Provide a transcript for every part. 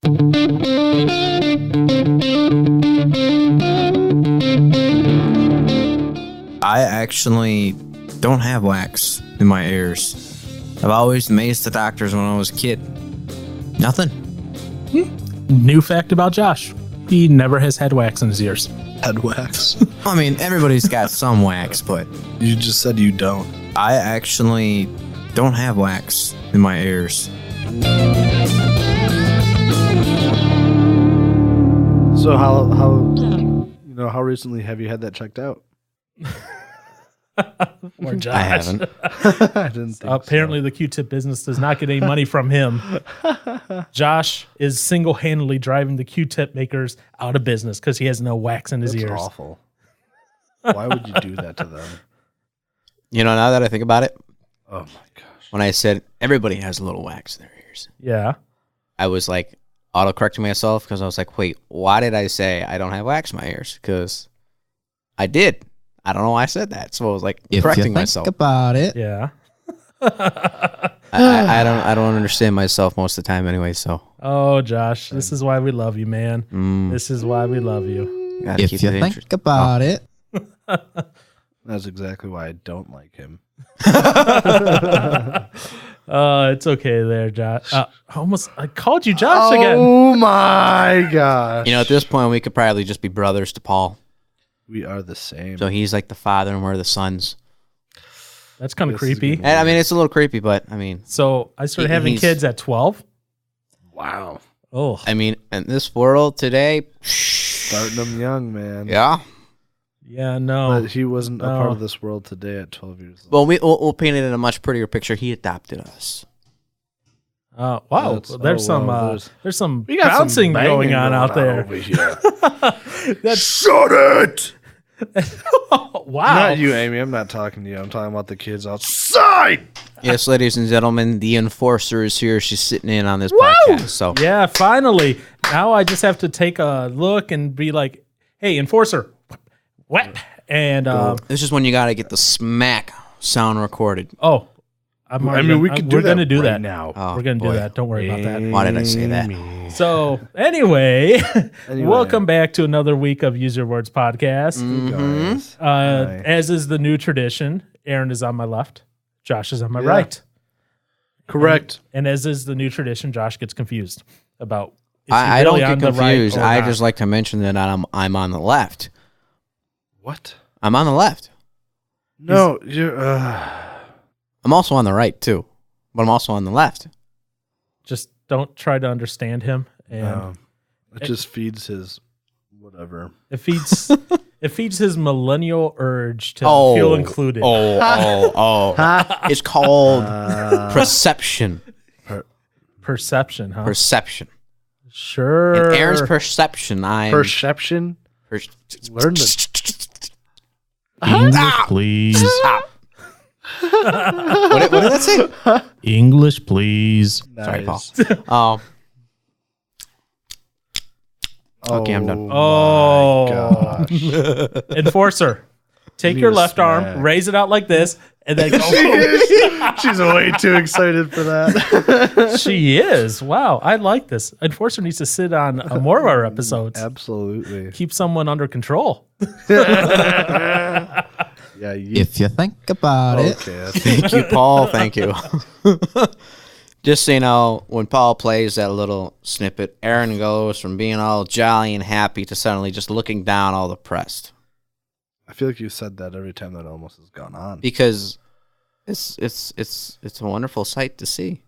I actually don't have wax in my ears. I've always amazed the doctors when I was a kid. Nothing. New fact about Josh. He never has had wax in his ears. Head wax. I mean, everybody's got some wax, but You just said you don't. I actually don't have wax in my ears. So how recently have you had that checked out? Or Josh. I haven't. I didn't think Apparently, the Q-tip business does not get any money from him. Josh is single-handedly driving the Q-tip makers out of business because he has no wax in his That's ears. awful. Why would you do that to them? You know, now that I think about it, Oh my gosh. when I said everybody has a little wax in their ears, Yeah. I was like auto-correcting myself because I was like, wait, why did I say I don't have wax in my ears? Because I did. I don't know why I said that. So I was like correcting myself. About it. Yeah. I don't understand myself most of the time anyway, so Oh, Josh, this is why we love you, man. This is why we love you. gotta If keep you it think interesting. about it. That's exactly why I don't like him. It's okay there, Josh. I called you Josh again. Oh my gosh. You know, at this point, we could probably just be brothers to Paul. We are the same. So he's like the father and we're the sons. That's kind of This is creepy. gonna And I mean, it's a little creepy, but I mean, So I started having He's- kids at 12. Wow. Oh, in this world today, Starting them young, man. yeah. yeah, no. But he wasn't a No. part of this world today at 12 years old. Well, we'll paint it in a much prettier picture. He adopted us. Wow. That's- There's oh, wow, there's some We got bouncing some banging going on out there. over here. That's Shut it! wow. Not you, Amy. I'm not talking to you. I'm talking about the kids outside. Yes, ladies and gentlemen, the enforcer is here. She's sitting in on this podcast. So Yeah, finally. Now I just have to take a look and be like, "Hey, enforcer, what?" And this is when you got to get the smack sound recorded. oh, I mean, we could do we're that gonna do right that now. Oh, We're gonna boy. do that. Don't worry about that. Why did I say that? So anyway, Anyway. welcome back to another week of Use Your Words podcast. Guys. As is the new tradition, Aaron is on my left, Josh is on my Yeah. right, Correct. and as is the new tradition, Josh gets confused about. Is he I don't really get on the right confused. or I not? just like to mention that I'm on the left. What? I'm on the left. No, you're. I'm also on the right too, but I'm also on the left. just don't try to understand him, and It just feeds his whatever. it feeds it feeds his millennial urge to feel included. It's called perception. Perception, huh? Perception. Sure. In Aaron's perception, I'm Perception. Learn the. English, please. What did that say? English, please. Sorry, Paul. Nice. Oh, okay, I'm done. Oh. Gosh. Enforcer, take Need your a left smack. arm, raise it out like this, and then go. She's way too excited for that. She is. Wow, I like this. Enforcer needs to sit on more of our episodes. Absolutely. Keep someone under control. Yeah. If you think about it. Okay. Thank you, Paul. Thank you. Just so you know, when Paul plays that little snippet, Aaron goes from being all jolly and happy to suddenly just looking down, all depressed. I feel like you said that every time that almost has gone on. Because it's a wonderful sight to see.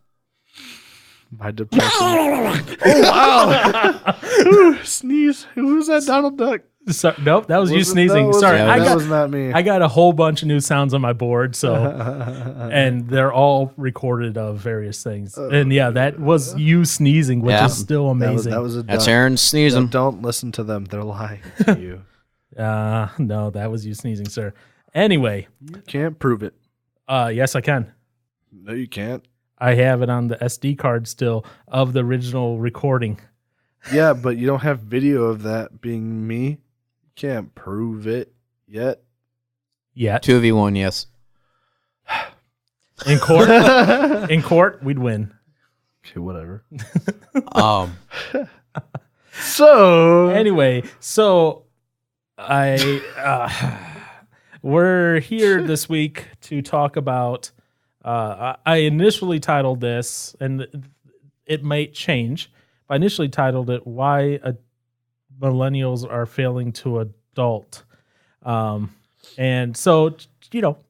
My depression. Oh wow! Ooh, sneeze. Who was that? Donald Duck. So, nope, that was you Wasn't- sneezing. that was- Sorry, that was not me. I got a whole bunch of new sounds on my board, so and they're all recorded of various things. And yeah, that was you sneezing, which Yeah. is still amazing. That was a. That's dumb- Aaron sneezing. Don't listen to them. They're lying to you. No, that was you sneezing, sir. Anyway, You can't prove it. yes, I can. No, you can't. I have it on the SD card still of the original recording. Yeah, but you don't have video of that being me. You can't prove it yet. Yet 2v1, yes. in court, we'd win. Okay, whatever. Um, So Anyway, so we're here this week to talk about. I initially titled this, and it might change. But I initially titled it "Why Millennials Are Failing to Adult," and so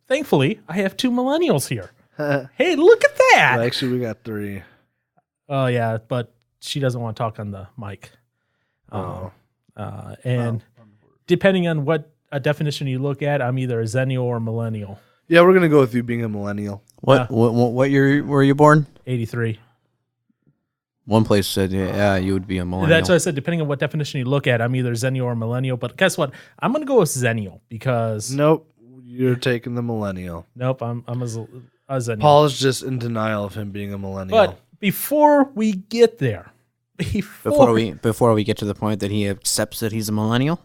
thankfully, I have two millennials here. Hey, look at that! Well, actually, we got 3. Oh yeah, but she doesn't want to talk on the mic. And depending on what definition you look at, I'm either a Zennial or millennial. Yeah, we're gonna go with you being a millennial. what year were you born? 83. One place said, yeah, you would be a millennial. That's what I said. Depending on what definition you look at, I'm either Zennial or millennial. But guess what? I'm going to go with Zennial because Nope, you're taking the millennial. nope, I'm a Zennial. Paul's just in denial of him being a millennial. But before we get there, before we get to the point that he accepts that he's a millennial,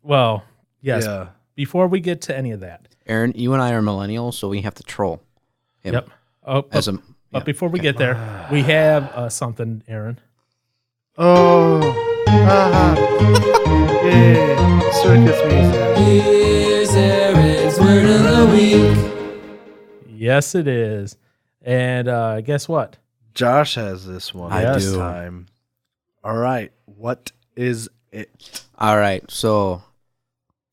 well, yes. Yeah. Before we get to any of that, Aaron, you and I are millennials, so we have to troll him. yep. Oh, but before we get there, we have something, Aaron. Oh. Yeah. Circus music. Here's Aaron's word of the week. Yes, it is. And guess what? Josh has this one I this do. time. All right. What is it? All right, so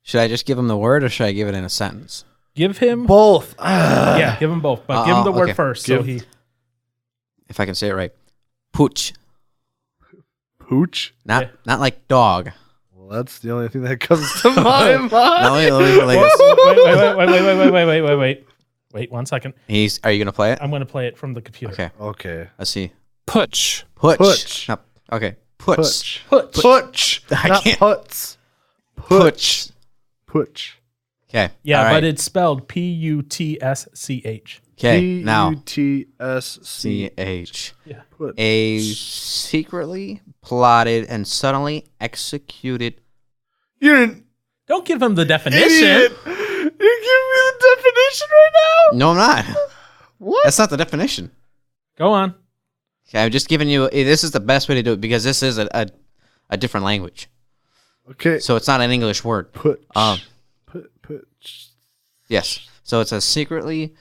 should I just give him the word or should I give it in a sentence? Give him Both. Yeah, give him both. But give him the word okay. first. If I can say it right. Pooch. Pooch. Not like dog. Well, that's the only thing that comes to my mind. No, Wait 1 second. Are you going to play it? I'm going to play it from the computer. Okay, Okay. let's see. Putsch. Putch. Putch. No, okay, Putch. Put. Putch. I Not can't- putz. Putch. Putch. Okay. Yeah, all right. but it's spelled Putsch. Okay, now P-U-T-S-C. CH. Yeah. Putch. A secretly plotted and suddenly executed. You're an Don't give him the definition. idiot. You're giving me the definition right now? No, I'm not. What? That's not the definition. Go on. Okay, I'm just giving you. This is the best way to do it because this is a different language, Okay. so it's not an English word. Putch. Putch. Yes. So it's a secretly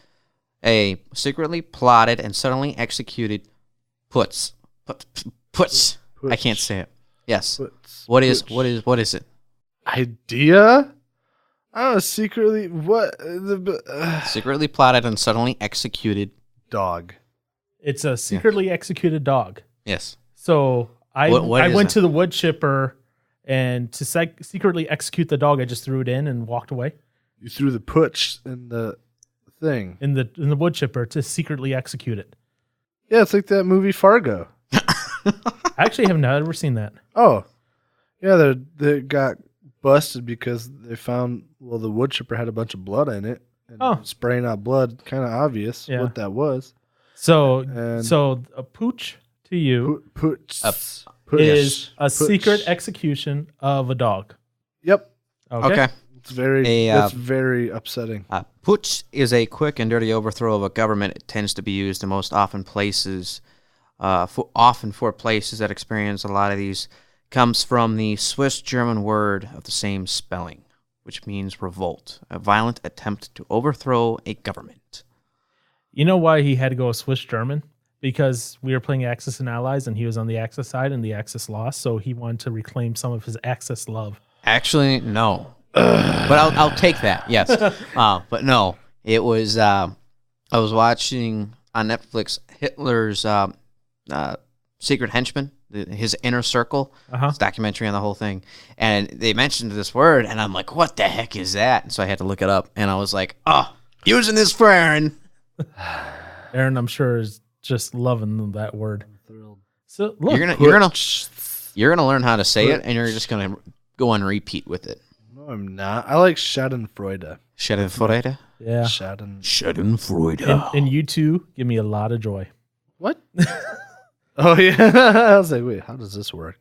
plotted and suddenly executed puts. I can't say it. Yes. Putz. What is it? Idea? I don't know, secretly, what? Secretly plotted and suddenly executed. Dog. It's a secretly executed dog. Yes. So I What is went it? to the wood chipper, and to secretly execute the dog, I just threw it in and walked away You threw the putch in the thing. in the wood chipper to secretly execute it. Yeah, it's like that movie Fargo. I actually have never seen that. Oh. Yeah, they got busted because they found, the wood chipper had a bunch of blood in it. And Oh. spraying out blood, kind of obvious Yeah. what that was. So And- a pooch to you Putch. is a Putch. secret execution of a dog. Yep. Okay. It's very, A, that's very upsetting. Putsch is a quick and dirty overthrow of a government. It tends to be used in most often places, for places that experience a lot of these. Comes from the Swiss German word of the same spelling, which means revolt, a violent attempt to overthrow a government. You know why he had to go Swiss German? Because we were playing Axis and Allies, and he was on the Axis side, and the Axis lost, so he wanted to reclaim some of his Axis love. Actually, no. But I'll take that. Yes. But no, it was. I was watching on Netflix Hitler's Secret Henchman, his Inner Circle. It's a documentary on the whole thing, and they mentioned this word, and I'm like, "What the heck is that?" And so I had to look it up, and I was like, "Oh, using this for Aaron." Aaron, I'm sure, is just loving that word. So look, You're gonna learn how to say it, and you're just gonna go on repeat with it. No, I'm not. I like Schadenfreude. Schadenfreude. yeah. Schadenfreude. And you two give me a lot of joy. What? Oh, yeah. I was like, wait, how does this work?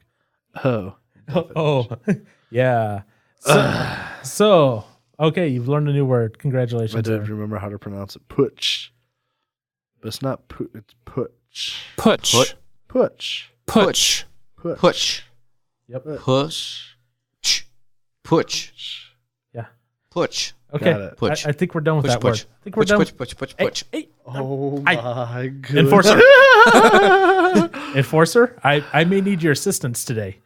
Oh. Oh, yeah. So, okay, you've learned a new word. I Congratulations. don't Aaron. remember how to pronounce it. Putch. But it's not put, it's putch. Putsch. Push. Yep. Push. Push. Yeah. Push. Okay. Got it. Push. I think we're done with Push. that word. Push. I think we're Push. done. Push. Hey, Oh I- my goodness. Enforcer. Enforcer, I may need your assistance today.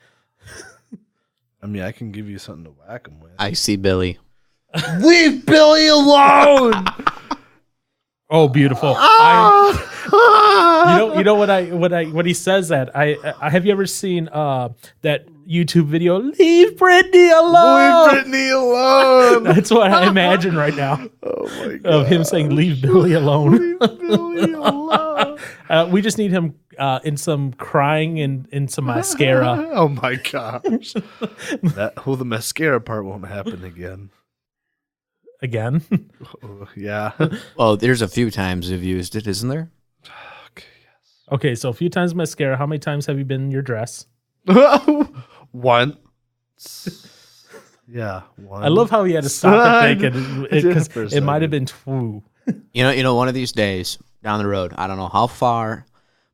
I mean, I can give you something to whack him with. I see Billy. Leave Billy alone. Oh, beautiful. You know what he says that I have you ever seen that YouTube video? Leave Brittany alone. Leave Brittany alone. That's what I imagine right now Oh my god. of him saying, "Leave Billy alone." Leave Billy alone. We just need him in some crying and in some mascara. Oh my gosh. The mascara part won't happen again. Again. Oh, yeah. Well, there's a few times you've used it, isn't there? Okay, so a few times mascara. How many times have you been in your dress? Once. Yeah. One. I love how he had to stop and think because For a it might have second. been two. You know, one of these days down the road, I don't know how far,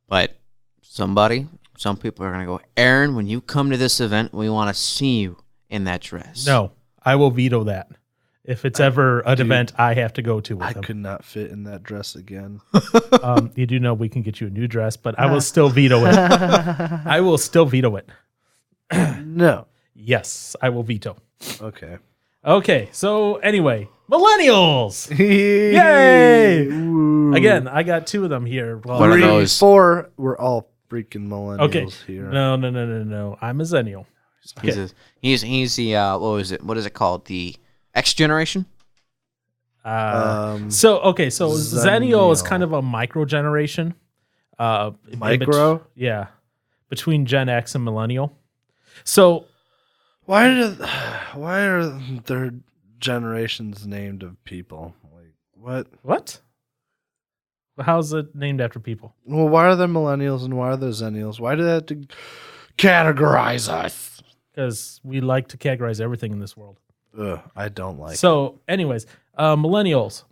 but some people are going to go, Aaron, when you come to this event, we want to see you in that dress. No, I will veto that. If it's ever an event I have to go to with I him. could not fit in that dress again. You do know we can get you a new dress, but I will still veto it. I will still veto it. No. Yes, I will veto. Okay. Okay, so anyway, millennials. Yay! Again, I got two of them here. Well, What are 3, those? 4, we're all freaking millennials okay. here. No. I'm a zennial. He's the what is it called? The X generation? So Zennial is Zennial. kind of a micro generation. Micro? Yeah. Between Gen X and millennial. So Why are their generations named of people? Like what? what? How's it named after people? Well, why are there millennials and why are there zennials? Why do they have to categorize us? Because we like to categorize everything in this world. Ugh, I don't like. So, anyways, millennials.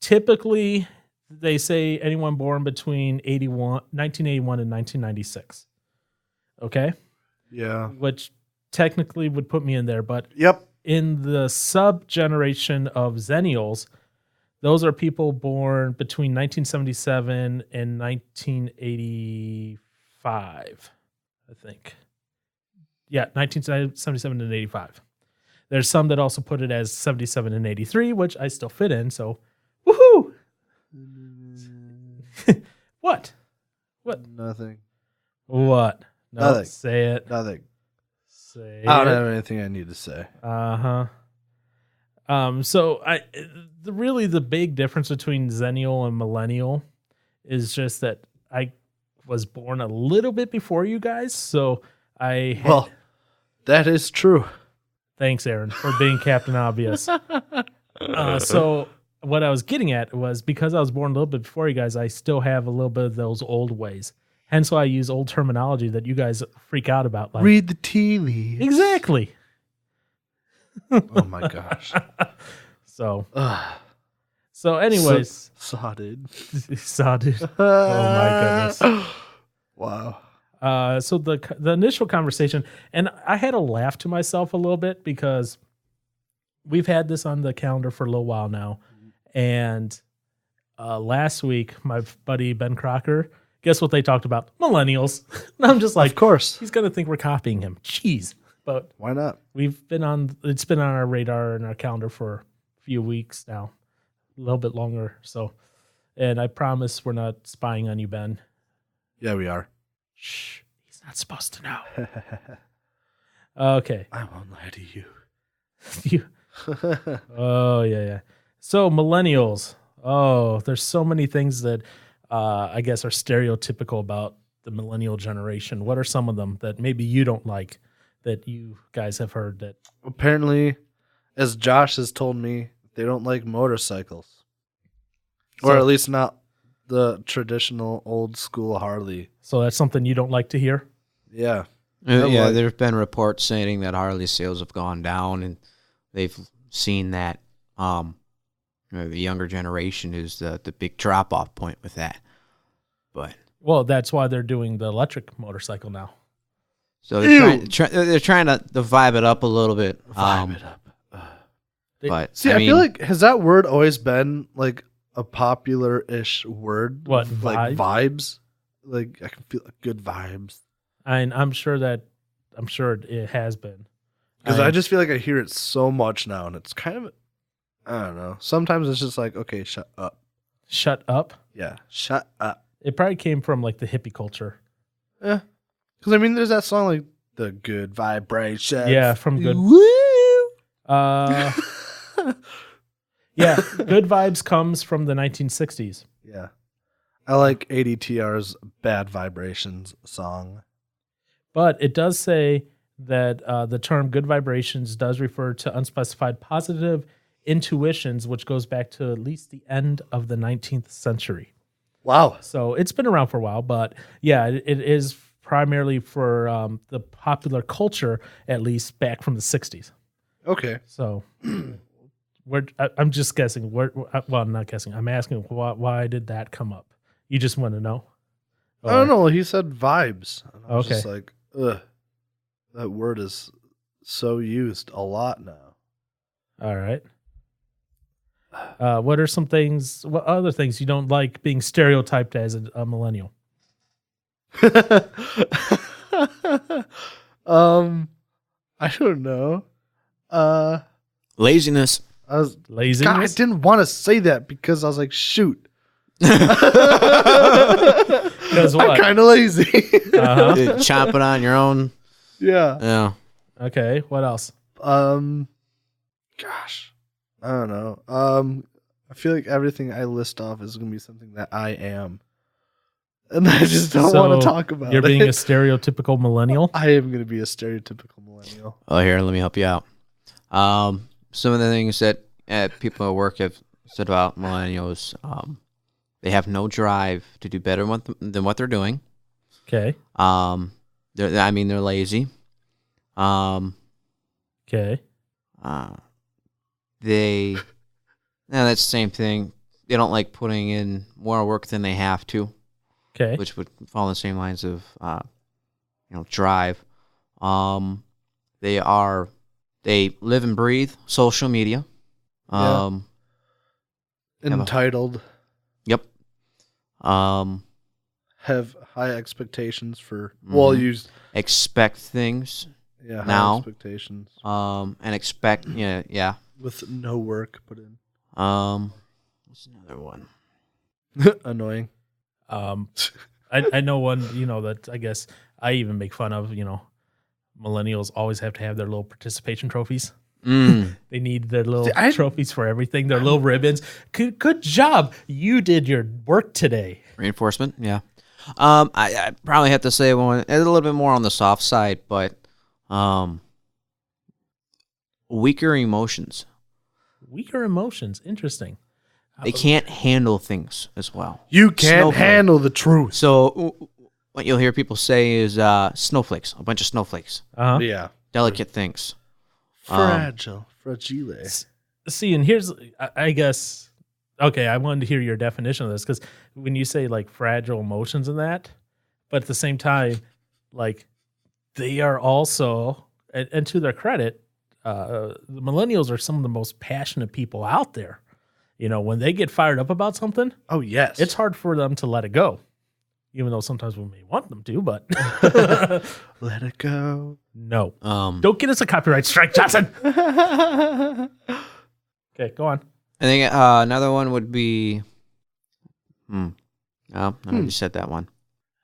Typically, they say anyone born between 1981 and 1996. Okay? Yeah. Which technically would put me in there, but Yep. in the sub-generation of Zennials, those are people born between 1977 and 1985, I think. Yeah, 1977 and 85. There's some that also put it as 77 and 83, which I still fit in, so woohoo! What? Nothing. What? No, Nothing. say it. Nothing. Say I don't it. have anything I need to say. So really the big difference between Zennial and Millennial is just that I was born a little bit before you guys, so Well, that is true. thanks, Aaron, for being Captain Obvious. So what I was getting at was because I was born a little bit before you guys, I still have a little bit of those old ways. Hence why I use old terminology that you guys freak out about. Like, Read the tea leaves. exactly. Oh my gosh. So Ugh. anyways, Sodded. sodded. Oh my goodness. Wow. So the initial conversation, and I had to laugh to myself a little bit because we've had this on the calendar for a little while now. And last week, my buddy Ben Crocker, guess what they talked about? Millennials. And I'm just like, Of course. he's going to think we're copying him. Jeez. But Why not? it's been on our radar and our calendar for a few weeks now, a little bit longer. So, and I promise we're not spying on you, Ben. Yeah, we are. Shh, he's not supposed to know. Okay. I won't lie to you. Oh, yeah. So, millennials. Oh, there's so many things that I guess are stereotypical about the millennial generation. What are some of them that maybe you don't like that you guys have heard that? Apparently, as Josh has told me, they don't like motorcycles. Or So- at least not the traditional old school Harley. So that's something you don't like to hear? Yeah. Yeah, like- there's been reports saying that Harley sales have gone down, and they've seen that the younger generation is the big drop off point with that. But Well, that's why they're doing the electric motorcycle now. So they're trying to vibe it up a little bit. Vibe it up. But See, I feel like, has that word always been like a popular-ish word? What, like vibe? vibes? Like I can feel good vibes. I'm sure it has been. Because I just feel like I hear it so much now, and it's kind of, I don't know. Sometimes it's just like, okay, shut up. Shut up. Yeah, shut up. It probably came from like the hippie culture. Yeah. Because I mean, there's that song like the good vibration. Yeah, from Good. Woo! Yeah, Good Vibes comes from the 1960s. Yeah. I like ADTR's Bad Vibrations song. But it does say that the term good vibrations does refer to unspecified positive intuitions, which goes back to at least the end of the 19th century. Wow. So it's been around for a while, but yeah, it is primarily for the popular culture, at least back from the 60s. Okay. So I'm just guessing. Well, I'm not guessing. I'm asking why did that come up? You just want to know? I don't know. He said vibes. And I was Okay. just like, ugh. That word is so used a lot now. All right. What are some things? What other things you don't like being stereotyped as a millennial? I don't know. laziness. Laziness. God, I didn't want to say that because I was like, shoot. Because what? I'm kind of lazy. Uh-huh. Dude, chomping on your own. Yeah. Yeah. Okay. What else? Gosh, I don't know. I feel like everything I list off is gonna be something that I am, and I just don't want to talk about. You're being it. a stereotypical millennial. I am gonna be a stereotypical millennial. Oh, here, let me help you out. Some of the things that people at work have said about millennials, they have no drive to do better than what they're doing. Okay. They're lazy. Okay. That's the same thing. They don't like putting in more work than they have to, Okay. which would fall in the same lines of, drive. They live and breathe social media. Yeah. Entitled. Yep. Have high expectations for. Well, you. Expect things. Yeah. High Now. expectations. And expect. Yeah. With no work put in. What's another one? Annoying. I know one, that I guess I even make fun of, millennials always have to have their little participation trophies. They need their little trophies for everything, their little ribbons. Good job. You did your work today. Reinforcement, yeah. I probably have to say one a little bit more on the soft side, but weaker emotions. Weaker emotions. Interesting. They can't handle things as well. You can't Snowflake. handle the truth. So what you'll hear people say is snowflakes, a bunch of snowflakes, Uh-huh. Yeah. delicate things. Fragile. Fragile. See, and here's, I guess, okay, I wanted to hear your definition of this, because when you say like fragile emotions and that, but at the same time, like they are also, and to their credit, the millennials are some of the most passionate people out there. When they get fired up about something, Oh, yes. it's hard for them to let it go, even though sometimes we may want them to, but Let it go. no. I Don't get us a copyright strike, Johnson. Okay, go on. think another one would be. Oh, I already said that one.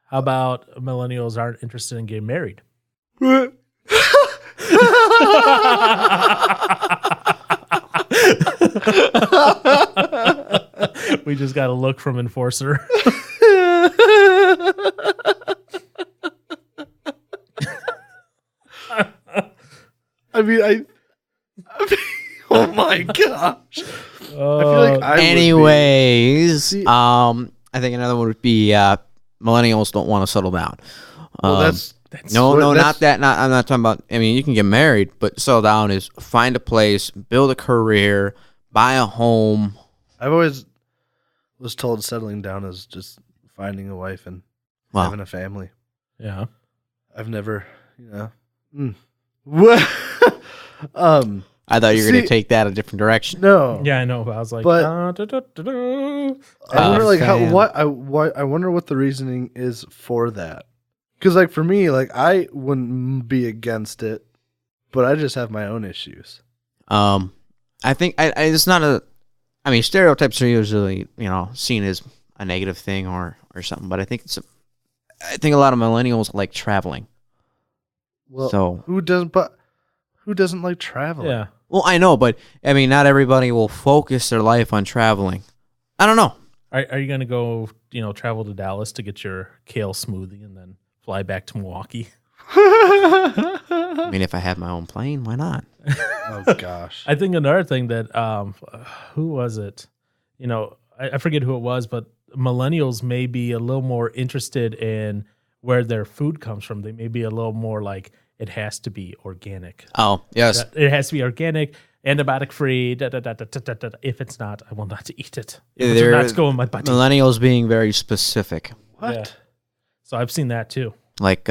How about millennials aren't interested in getting married? We just got a look from Enforcer. I mean, oh my gosh. I feel like I Anyways, See- I think another one would be millennials don't want to settle down. Well, that's No, what- no, that's- not that. I'm not talking about. I mean, you can get married, but settle down is find a place, build a career, buy a home. I've always was told settling down is just finding a wife and Wow. having a family. Yeah. I've never, What? I thought you were going See- to take that a different direction. No. Yeah, I know. But I was like, But- I wonder, I wonder what the reasoning is for that. Because, like, for me, like, I wouldn't be against it, but I just have my own issues. I think it's not a. I mean, stereotypes are usually seen as a negative thing or something, but I think I think a lot of millennials like traveling. Well, So who doesn't like traveling? yeah. well, I know, but I mean, not everybody will focus their life on traveling. I don't know. Are you going to go, travel to Dallas to get your kale smoothie and then fly back to Milwaukee? I mean, if I had my own plane, why not? Oh gosh. I think another thing that, who was it? I forget who it was, but millennials may be a little more interested in where their food comes from. They may be a little more like, it has to be organic. Oh, yes. It has to be organic, antibiotic free. If it's not, I will not eat it. If it's They're not to go in my body. Millennials being very specific, What? Yeah. So I've seen that too. like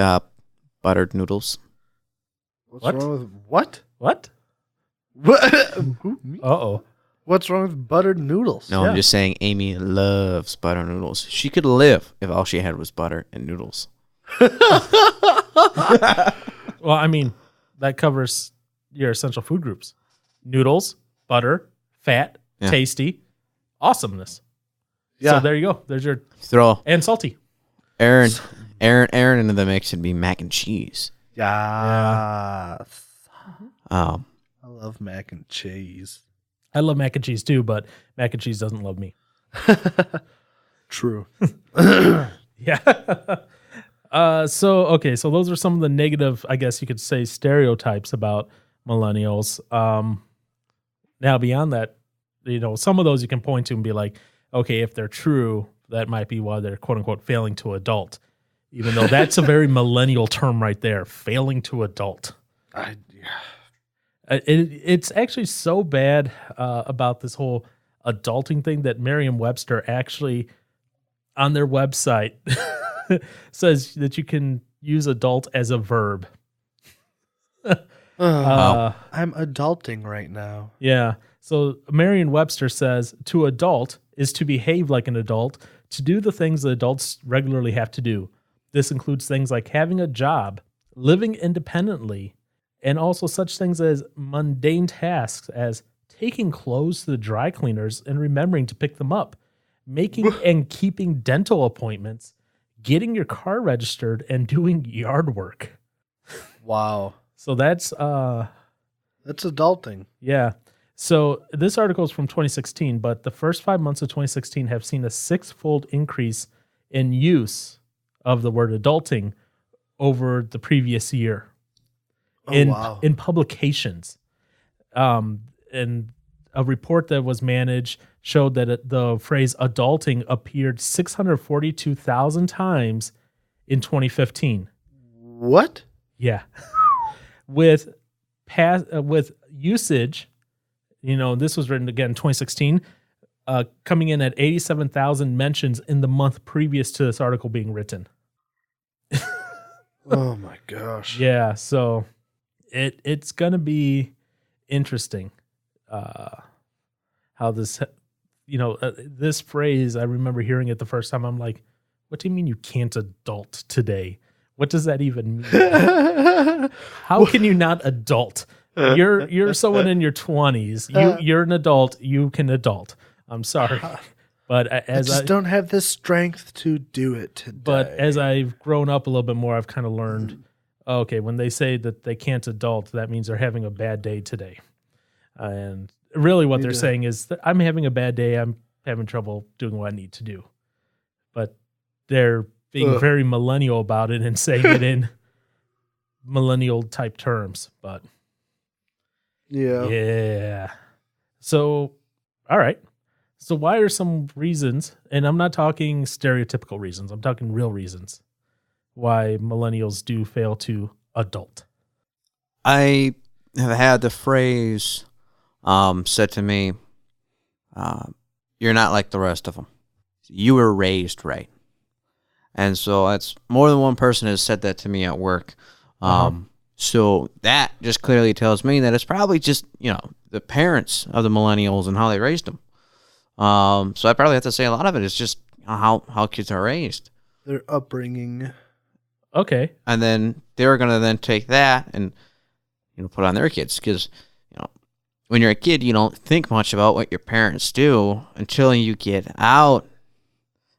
buttered noodles. What's What? wrong with what? What? What? Who, me? Uh-oh. What's wrong with buttered noodles? No, Yeah. I'm just saying Amy loves butter noodles. She could live if all she had was butter and noodles. Well, I mean, that covers your essential food groups. Noodles, butter, fat, Yeah. tasty, awesomeness. Yeah. So there you go. There's your Throw and salty. Aaron into the mix would be mac and cheese. Yeah. Um, I love mac and cheese. I love mac and cheese too, but mac and cheese doesn't love me. True. Yeah. So those are some of the negative, I guess you could say, stereotypes about millennials. Now beyond that, some of those you can point to and be like, okay, if they're true, that might be why they're quote unquote failing to adult. Even though that's a very millennial term right there, failing to adult. It's actually so bad about this whole adulting thing that Merriam-Webster actually on their website says that you can use adult as a verb. I'm adulting right now. Yeah. So Merriam-Webster says to adult is to behave like an adult, to do the things that adults regularly have to do. This includes things like having a job, living independently, and also such things as mundane tasks as taking clothes to the dry cleaners and remembering to pick them up, making and keeping dental appointments, getting your car registered, and doing yard work. Wow. So that's adulting. yeah. So this article is from 2016, but the first 5 months of 2016 have seen a 6-fold increase in use of the word adulting over the previous year Wow. in publications. And a report that was managed showed that the phrase adulting appeared 642,000 times in 2015. What? Yeah. with usage, this was written again in 2016, coming in at 87,000 mentions in the month previous to this article being written. Oh my gosh. Yeah, so it's going to be interesting how this, this phrase, I remember hearing it the first time. I'm like, what do you mean you can't adult today? What does that even mean? How can you not adult? You're someone in your 20s. You're an adult. You can adult. I'm sorry. But I just don't have the strength to do it today. But as I've grown up a little bit more, I've kind of learned, okay, when they say that they can't adult, that means they're having a bad day today. And really what they're saying is that I'm having a bad day. I'm having trouble doing what I need to do. But they're being very millennial about it and saying it in millennial type terms. But yeah. So, all right. So why are some reasons, and I'm not talking stereotypical reasons, I'm talking real reasons, why millennials do fail to adult? I have had the phrase said to me, you're not like the rest of them. You were raised right. And so that's more than one person has said that to me at work. So that just clearly tells me that it's probably just, the parents of the millennials and how they raised them. So I probably have to say a lot of it is just how kids are raised. Their upbringing. Okay. And then they're going to then take that and, put on their kids. Because, when you're a kid, you don't think much about what your parents do until you get out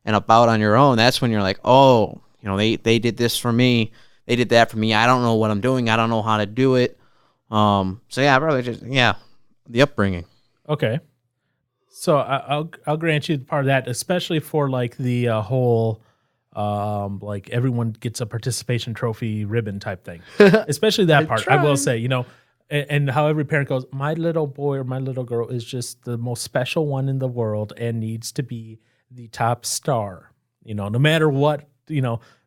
and about on your own. That's when you're like, oh, they did this for me. They did that for me. I don't know what I'm doing. I don't know how to do it. So yeah, probably just, the upbringing. Okay. So I'll grant you part of that, especially for like the whole like everyone gets a participation trophy ribbon type thing. Especially that part. I will say, and how every parent goes, my little boy or my little girl is just the most special one in the world and needs to be the top star. No matter what,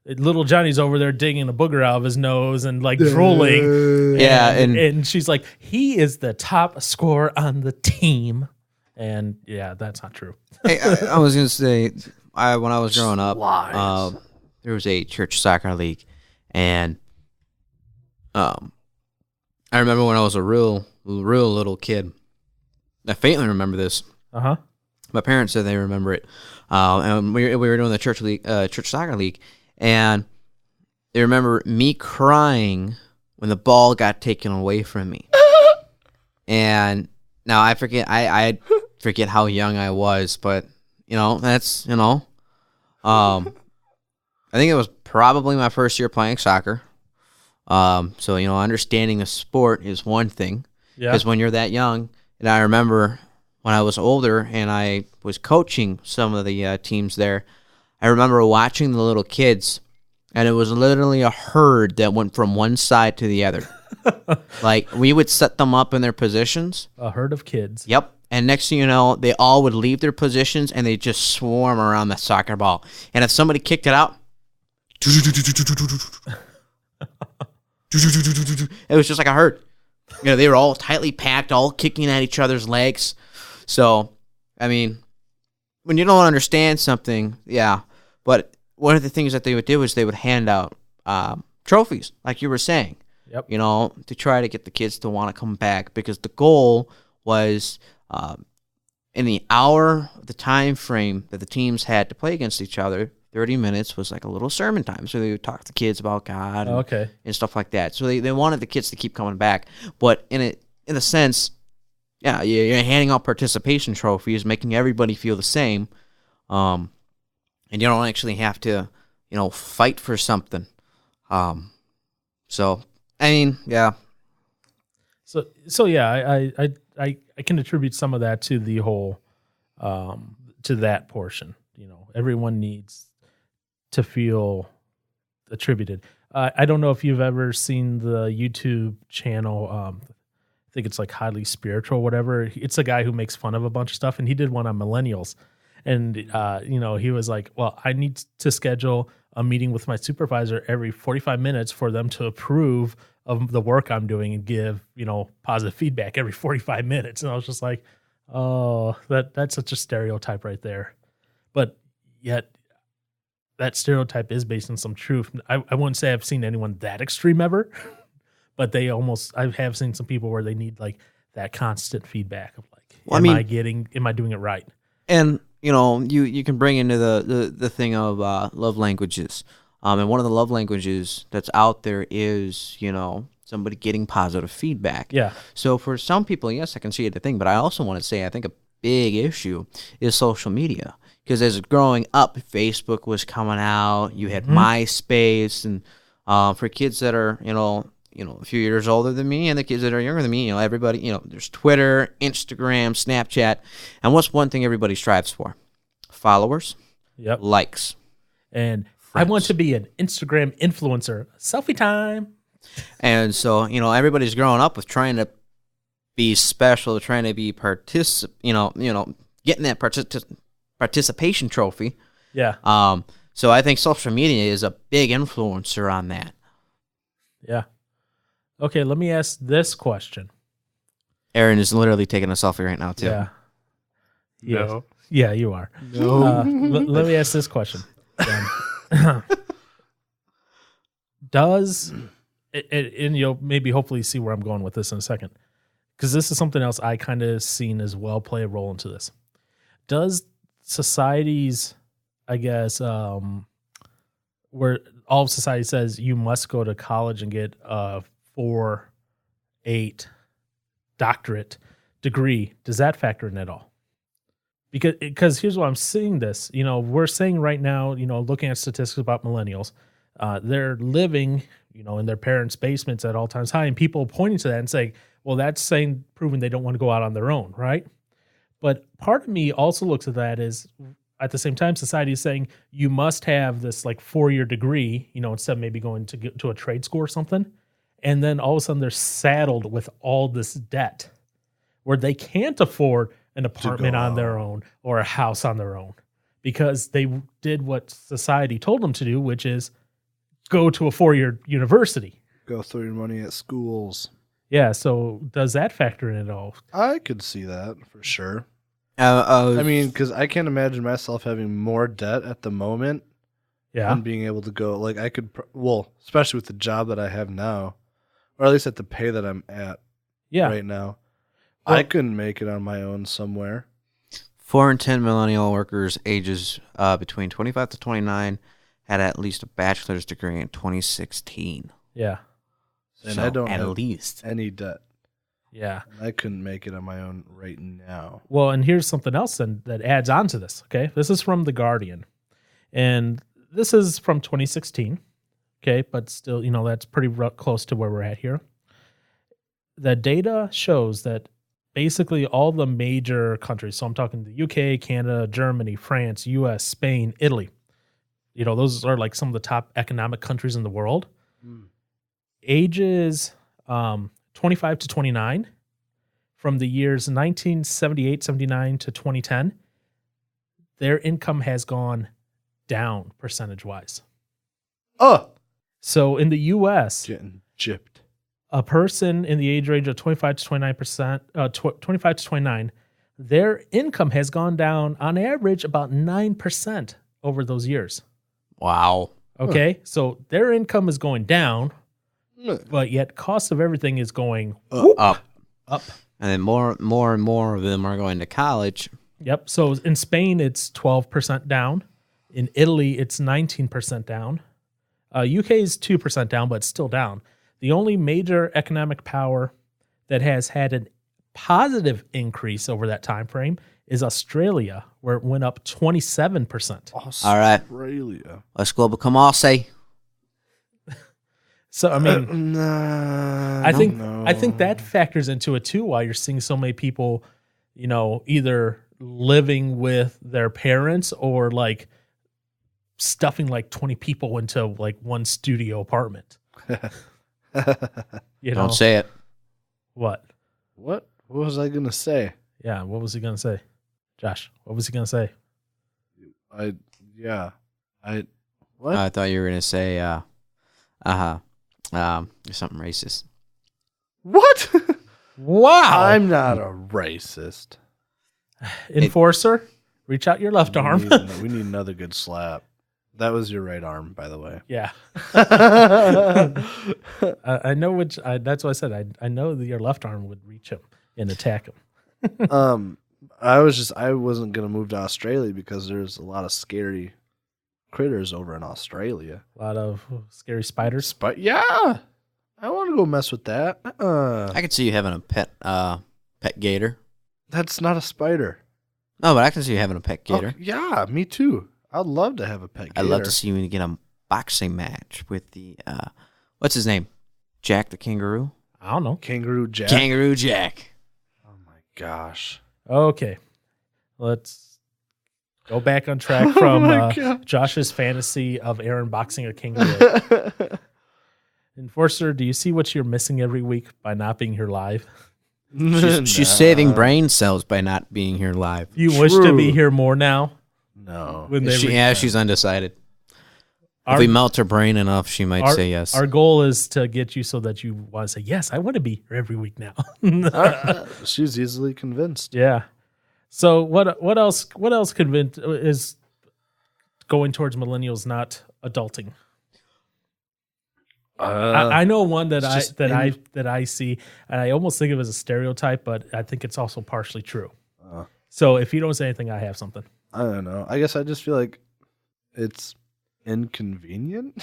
little Johnny's over there digging a booger out of his nose and like drooling. Yeah. And she's like, he is the top scorer on the team. And yeah, that's not true. Hey, I was going to say, when I was growing up, there was a church soccer league. And I remember when I was a real little kid. I faintly remember this. Uh-huh. My parents said they remember it. And we were doing the church soccer league. And they remember me crying when the ball got taken away from me. And now I forget I forget how young I was, but that's I think it was probably my first year playing soccer. So understanding the sport is one thing. Yeah. Because when you're that young, and I remember when I was older and I was coaching some of the teams there, I remember watching the little kids, and it was literally a herd that went from one side to the other. Like, we would set them up in their positions. A herd of kids. Yep. And next thing you know, they all would leave their positions, and they just swarm around the soccer ball. And if somebody kicked it out, it was just like a herd. They were all tightly packed, all kicking at each other's legs. So, I mean, when you don't understand something, yeah. But one of the things that they would do is they would hand out trophies, like you were saying. Yep. To try to get the kids to want to come back, because the goal was in the hour, the time frame that the teams had to play against each other, 30 minutes was like a little sermon time. So they would talk to kids about God and stuff like that. So they wanted the kids to keep coming back. But in a sense, yeah, you're handing out participation trophies, making everybody feel the same. And you don't actually have to, fight for something. So, I mean, yeah. So yeah, I can attribute some of that to the whole, to that portion. Everyone needs to feel attributed. I don't know if you've ever seen the YouTube channel. I think it's like Highly Spiritual, whatever. It's a guy who makes fun of a bunch of stuff, and he did one on millennials. And, he was like, well, I need to schedule a meeting with my supervisor every 45 minutes for them to approve of the work I'm doing and give, positive feedback every 45 minutes. And I was just like, oh, that's such a stereotype right there. But yet that stereotype is based on some truth. I wouldn't say I've seen anyone that extreme ever, but I have seen some people where they need like that constant feedback of like, am I doing it right? And, you can bring into the thing of love languages. And one of the love languages that's out there is, somebody getting positive feedback. Yeah. So for some people, yes, I can see it a thing, but I also want to say I think a big issue is social media. Because as growing up, Facebook was coming out, you had MySpace, and for kids that are, a few years older than me and the kids that are younger than me, everybody, there's Twitter, Instagram, Snapchat. And what's one thing everybody strives for? Followers, likes. And friends. I want to be an Instagram influencer. Selfie time. And so, everybody's growing up with trying to be special, trying to be getting that participation trophy. Yeah. So I think social media is a big influencer on that. Yeah. Okay, let me ask this question. Aaron is literally taking a selfie right now, too. Yeah. No. Yeah, you are. No. Let me ask this question. Does and you'll maybe hopefully see where I'm going with this in a second, because this is something else I kind of seen as well play a role into this. Does society's, I guess, where all of society says you must go to college and get a 4.8 doctorate degree, does that factor in at all? Because here's why I'm seeing this. We're saying right now, looking at statistics about millennials, they're living, in their parents' basements at all times high, and people pointing to that and saying, well, that's proving they don't want to go out on their own, right? But part of me also looks at that as, at the same time, society is saying you must have this 4-year degree, instead of maybe going to get to a trade school or something. And then all of a sudden they're saddled with all this debt where they can't afford an apartment on their own or a house on their own because they did what society told them to do, which is go to a 4-year university. Go throw your money at schools. Yeah, so does that factor in at all? I could see that for sure. I mean, because I can't imagine myself having more debt at the moment than being able to go. I could, especially with the job that I have now, or at least at the pay that I'm at right now, I couldn't make it on my own somewhere. 4 in 10 millennial workers ages between 25 to 29 had at least a bachelor's degree in 2016. Yeah. And I don't have least any debt. Yeah. I couldn't make it on my own right now. Well, and here's something else then that adds on to this, okay? This is from The Guardian. And this is from 2016, okay? But still, that's pretty close to where we're at here. The data shows that basically all the major countries, so I'm talking the UK, Canada, Germany, France, US, Spain, Italy, those are some of the top economic countries in the world. Ages 25 to 29, from the years 1978, 79 to 2010, their income has gone down percentage-wise. So in the U.S., getting gypped. A person in the age range of 25 to 29, their income has gone down on average about 9% over those years. Wow. Okay, so their income is going down, but yet cost of everything is going up. And then more and more of them are going to college. Yep. So in Spain, it's 12% down. In Italy, it's 19% down. UK is 2% down, but still down. The only major economic power that has had a positive increase over that time frame is Australia, where it went up 27%. All right. Australia. Let's go become Aussie. So I mean, I think that factors into it too. Why you're seeing so many people, either living with their parents or stuffing 20 people into one studio apartment. Don't say it. What? What was I gonna say? Yeah, what was he gonna say? Josh, what was he gonna say? What? I thought you were gonna say something racist. What? Wow. I'm not a racist. Enforcer, reach out your left arm. We need another good slap. That was your right arm, by the way. Yeah. I know which. That's what I said. I know that your left arm would reach him and attack him. I wasn't gonna move to Australia because there's a lot of scary critters over in Australia. A lot of scary spiders. Yeah, I want to go mess with that. I could see you having a pet gator. That's not a spider. No, but I can see you having a pet gator. Oh, yeah, me too. I'd love to have a pet gator. I'd love to see you get a boxing match with the what's his name? Jack the kangaroo? I don't know. Kangaroo Jack. Kangaroo Jack. Oh my gosh. Okay. Let's go back on track from Josh's fantasy of Aaron boxing a kangaroo. Enforcer, do you see what you're missing every week by not being here live? She's saving brain cells by not being here live. You wish to be here more now? No. She's undecided. If we melt her brain enough, she might say yes. Our goal is to get you so that you want to say, yes, I want to be here every week now. She's easily convinced. Yeah. So what else is going towards millennials not adulting? I know one that I see, and I almost think of it as a stereotype, but I think it's also partially true. So if you don't say anything, I have something. I don't know. I guess I just feel like it's inconvenient.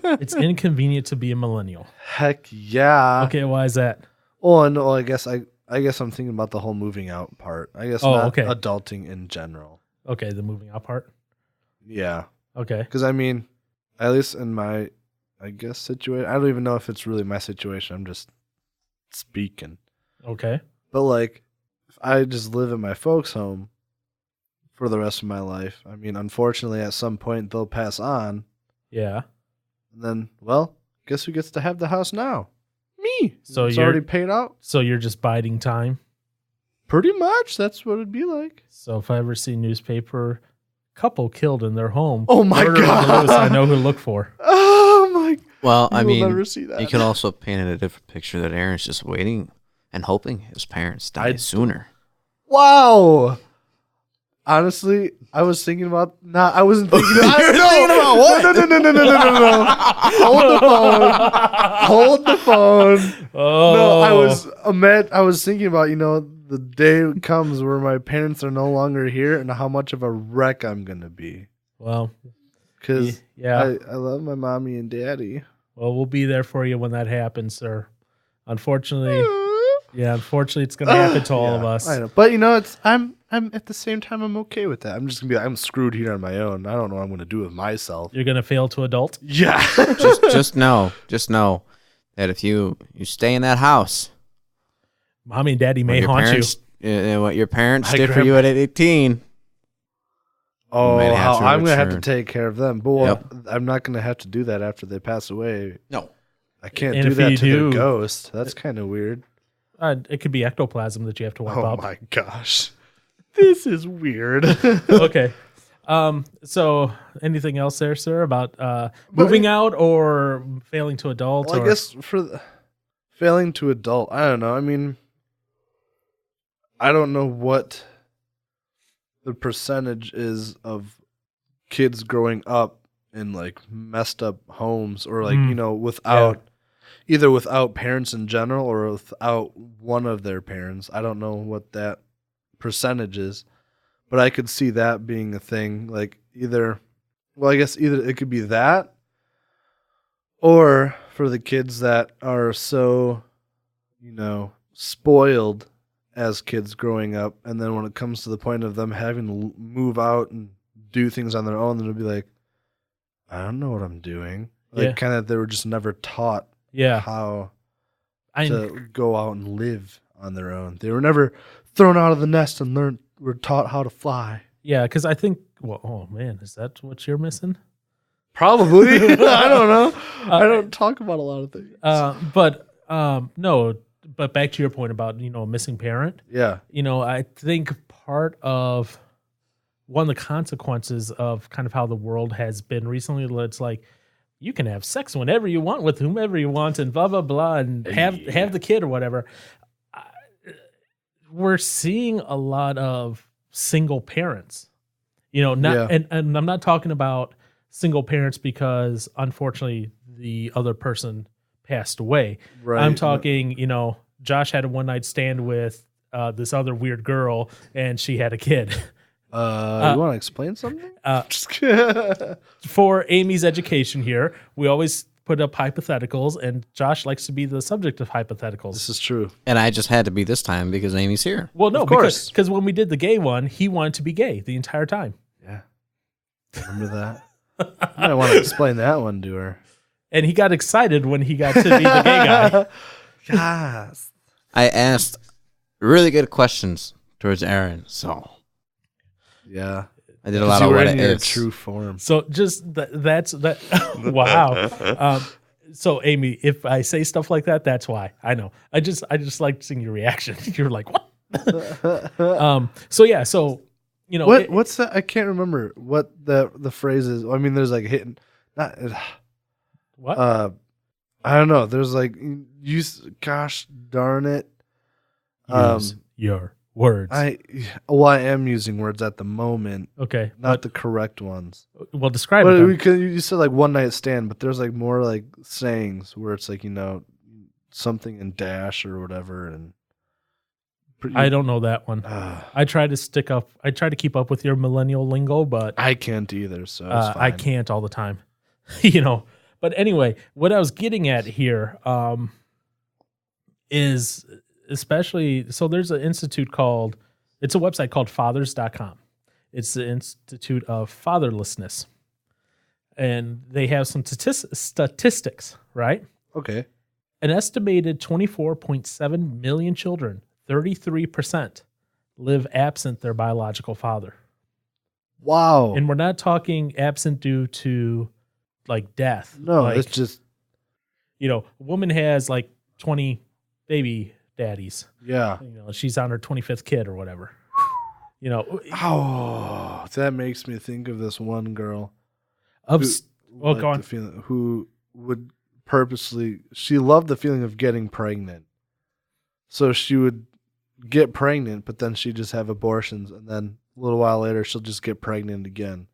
It's inconvenient to be a millennial. Heck yeah. Okay, why is that? Oh no, I guess I'm thinking about the whole moving out part. I guess not adulting in general. Okay, the moving out part. Yeah. Okay. Because I mean, at least in my, situation. I don't even know if it's really my situation. I'm just speaking. Okay. But like, if I just live at my folks' home for the rest of my life, I mean, unfortunately, at some point they'll pass on. Yeah. And then, well, guess who gets to have the house now? Me. So it's already paid out. So you're just biding time? Pretty much. That's what it'd be like. So if I ever see newspaper, couple killed in their home. Oh my God. I know who to look for. Oh my. Well, I mean, never see that. You can also paint a different picture that Aaron's just waiting and hoping his parents die sooner. Wow. Honestly, I was thinking about I wasn't thinking about what? No. Hold the phone. Oh. No, I was thinking about, the day comes where my parents are no longer here and how much of a wreck I'm going to be. Well, because I love my mommy and daddy. Well, we'll be there for you when that happens, sir. Unfortunately, it's going to happen to all of us. I know. But I'm at the same time, I'm okay with that. I'm just going to be I'm screwed here on my own. I don't know what I'm going to do with myself. You're going to fail to adult? Yeah. just know that if you stay in that house, Mommy and Daddy may haunt you. What your parents did for you at 18. Oh, I'm going to have to take care of them. But I'm not going to have to do that after they pass away. No. I can't do that to their ghost. That's kind of weird. It could be ectoplasm that you have to wipe up. Oh, my gosh. This is weird. Okay. So anything else there, sir, about moving out or failing to adult? Well, I guess for failing to adult, I don't know. I mean, I don't know what the percentage is of kids growing up in like messed up homes or like, either without parents in general or without one of their parents. I don't know what that percentage is, but I could see that being a thing. Like either it could be that or for the kids that are so, spoiled as kids growing up, and then when it comes to the point of them having to move out and do things on their own, then it'll be like, I don't know what I'm doing. Like kind of they were just never taught how to go out and live on their own. They were never thrown out of the nest and were taught how to fly. Yeah, because I think, oh man, is that what you're missing? Probably. I don't know. I don't talk about a lot of things. No. But back to your point about, a missing parent. Yeah. I think part of one of the consequences of kind of how the world has been recently, it's like you can have sex whenever you want with whomever you want and blah, blah, blah, and have the kid or whatever. We're seeing a lot of single parents, and I'm not talking about single parents because unfortunately the other person passed away. Right. I'm talking, Josh had a one night stand with this other weird girl and she had a kid. You want to explain something? For Amy's education here, we always put up hypotheticals, and Josh likes to be the subject of hypotheticals. This is true. And I just had to be this time because Amy's here. Well, no, because when we did the gay one, he wanted to be gay the entire time. Yeah. Remember that? I want to explain that one to her. And he got excited when he got to be the gay guy. Yes. I asked really good questions towards Aaron, so yeah, I did a lot of what in your true form. So just that's that. Wow. So Amy, if I say stuff like that, that's why. I know. I just like seeing your reaction. You're like, what? So yeah. So what's that? I can't remember what the phrase is. I mean, there's like hitting. Not what? I don't know. There's like gosh darn it. Use your words. I am using words at the moment. Okay. Not the correct ones. Well, describe it. You said like one night stand, but there's like more like sayings where it's like, something in dash or whatever. And I don't know that one. I try to keep up with your millennial lingo, but I can't either. So it's fine. I can't all the time, But anyway, what I was getting at here is especially, so there's an institute it's a website called fathers.com. It's the Institute of Fatherlessness. And they have some statistics, right? Okay. An estimated 24.7 million children, 33%, live absent their biological father. Wow. And we're not talking absent due to like death. No, it's just, a woman has like 20 baby daddies. Yeah. She's on her 25th kid or whatever. Oh, that makes me think of this one girl who would purposely, she loved the feeling of getting pregnant. So she would get pregnant, but then she'd just have abortions, and then a little while later she'll just get pregnant again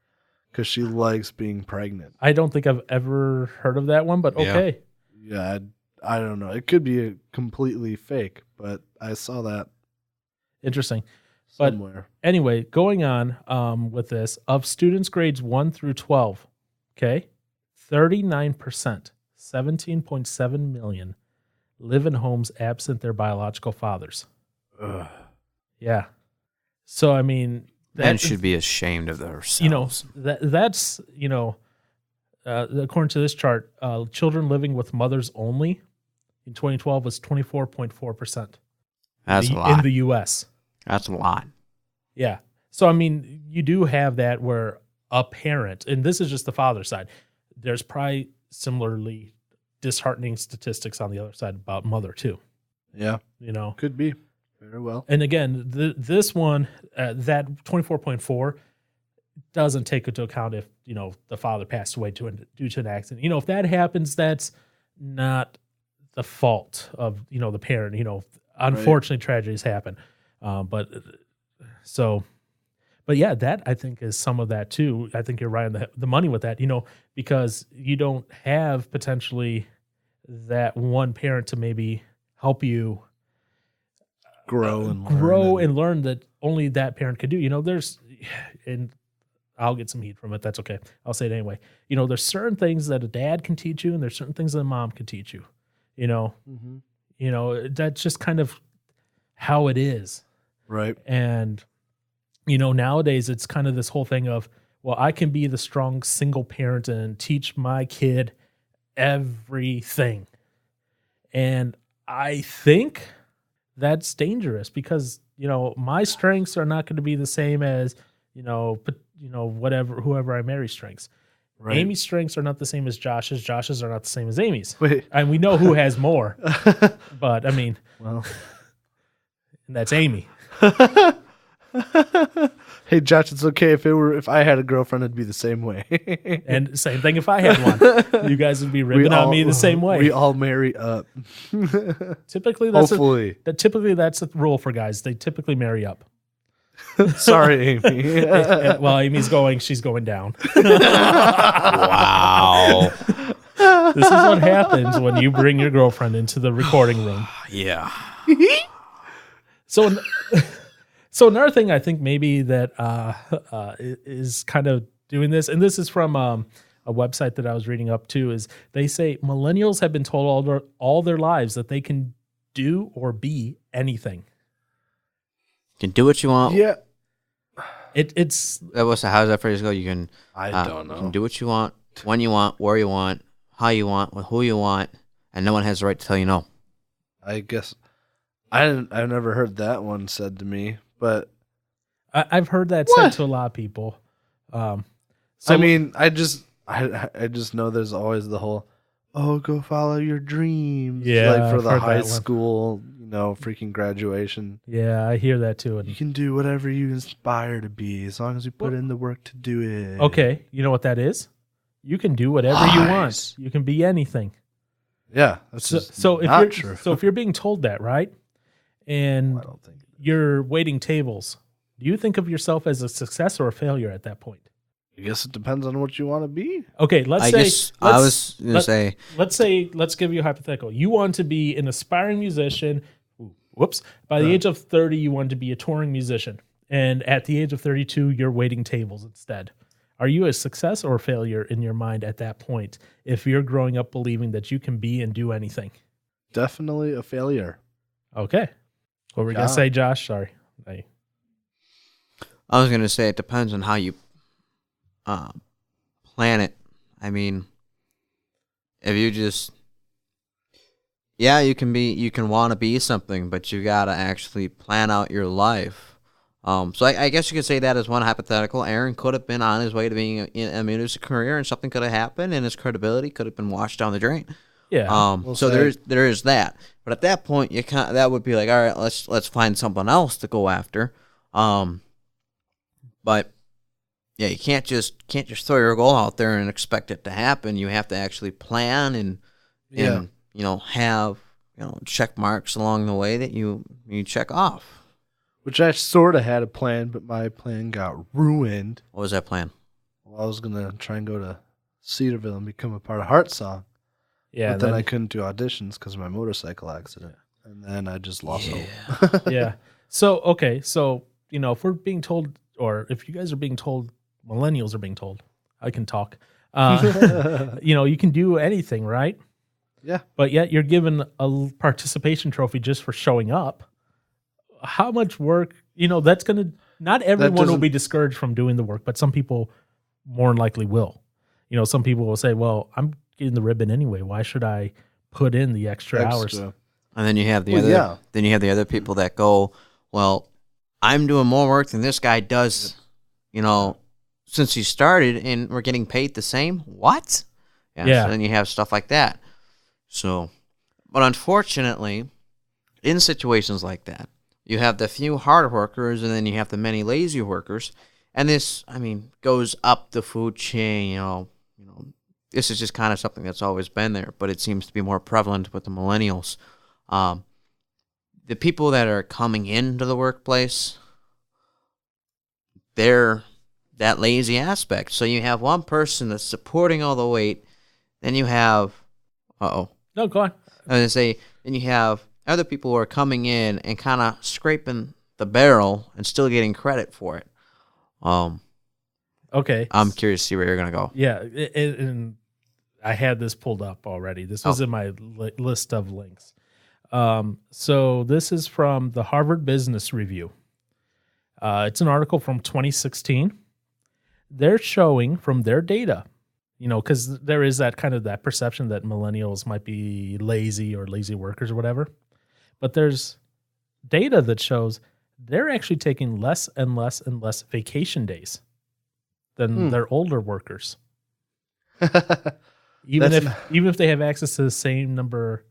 because she likes being pregnant. I don't think I've ever heard of that one, but okay. Yeah, I don't know. It could be completely fake, but I saw that. Interesting. Somewhere. But anyway, going on with this, of students grades 1 through 12, okay, 39%, 17.7 million, live in homes absent their biological fathers. Ugh. Yeah. So, I mean... Men should be ashamed of themselves. That's according to this chart, children living with mothers only in 2012 was 24.4%. That's a lot. In the U.S. That's a lot. Yeah. So, I mean, you do have that where a parent, and this is just the father side, there's probably similarly disheartening statistics on the other side about mother too. Yeah. Could be. Very well. And again, this one, that 24.4 doesn't take into account if, the father passed away due to an accident. If that happens, that's not the fault of, the parent. Unfortunately, tragedies happen. But yeah, that I think is some of that too. I think you're right on the money with that, because you don't have potentially that one parent to maybe help you grow and learn that only that parent could do. And I'll get some heat from it. That's okay. I'll say it anyway. There's certain things that a dad can teach you, and there's certain things that a mom can teach you. Mm-hmm. That's just kind of how it is. Right. And, nowadays it's kind of this whole thing of, well, I can be the strong single parent and teach my kid everything. And I think that's dangerous because, my strengths are not going to be the same as, whoever I marry strengths. Right. Amy's strengths are not the same as Josh's. Josh's are not the same as Amy's. Wait. And we know who has more. But, I mean, well, and that's Amy. Hey, Josh, it's okay if I had a girlfriend, it'd be the same way. And same thing if I had one. You guys would be ripping on me the same way. We all marry up. Typically, that's hopefully. That's the rule for guys. They typically marry up. Sorry, Amy. Well, she's going down. Wow. This is what happens when you bring your girlfriend into the recording room. Yeah. So another thing I think maybe that is kind of doing this, and this is from a website that I was reading up to, is they say millennials have been told all their lives that they can do or be anything. You can do what you want. Yeah. It's how does that phrase go? You can. I don't know. You can do what you want, when you want, where you want, how you want, with who you want, and no one has the right to tell you no. I guess I've never heard that one said to me, but I've heard that said to a lot of people. I just know there's always the whole, go follow your dreams. Yeah, like for I've the heard high that one. School, freaking graduation. Yeah, I hear that too. You can do whatever you aspire to be as long as you put in the work to do it. Okay, you know what that is? You can do whatever you want. You can be anything. Yeah, that's so not true. So if you're being told that, right? and I don't think you're waiting tables, do you think of yourself as a success or a failure at that point? I guess it depends on what you want to be. Okay, let's give you a hypothetical. You want to be an aspiring musician. By the age of 30, you want to be a touring musician. And at the age of 32, you're waiting tables instead. Are you a success or a failure in your mind at that point if you're growing up believing that you can be and do anything? Definitely a failure. Okay. What were we going to say, Josh? Sorry. I was going to say it depends on how you plan it. I mean, if you just, you can want to be something, but you got to actually plan out your life. So I guess you could say that as one hypothetical. Aaron could have been on his way to being a music career, and something could have happened, and his credibility could have been washed down the drain. Yeah. So there is that. But at that point, that would be like, all right, let's find something else to go after. But yeah, you can't just throw your goal out there and expect it to happen. You have to actually plan and have check marks along the way that you check off. Which I sort of had a plan, but my plan got ruined. What was that plan? Well, I was going to try and go to Cedarville and become a part of Heart Song. Yeah. But then I couldn't do auditions because of my motorcycle accident. And then I just lost hope. Yeah. So, okay. So, if we're being told, or if you guys are being told, millennials are being told, I can talk, you can do anything, right? Yeah. But yet you're given a participation trophy just for showing up. How much work, that's going to, not everyone will be discouraged from doing the work, but some people more than likely will. Some people will say, well, I'm getting the ribbon anyway. Why should I put in the extra hours? And then you have the other people that go, well, I'm doing more work than this guy does, since he started, and we're getting paid the same. What? Yeah. So then you have stuff like that. So, but unfortunately, in situations like that, you have the few hard workers, and then you have the many lazy workers. And this, goes up the food chain, This is just kind of something that's always been there, but it seems to be more prevalent with the millennials. The people that are coming into the workplace, they're that lazy aspect. So you have one person that's supporting all the weight, then you have, No, go on. I was going to say, then you have other people who are coming in and kind of scraping the barrel and still getting credit for it. Okay. I'm curious to see where you're going to go. Yeah, and I had this pulled up already. This was in my list of links. So this is from the Harvard Business Review. It's an article from 2016. They're showing from their data, because there is that kind of that perception that millennials might be lazy or lazy workers or whatever. But there's data that shows they're actually taking less and less and less vacation days than their older workers. even if they have access to the same number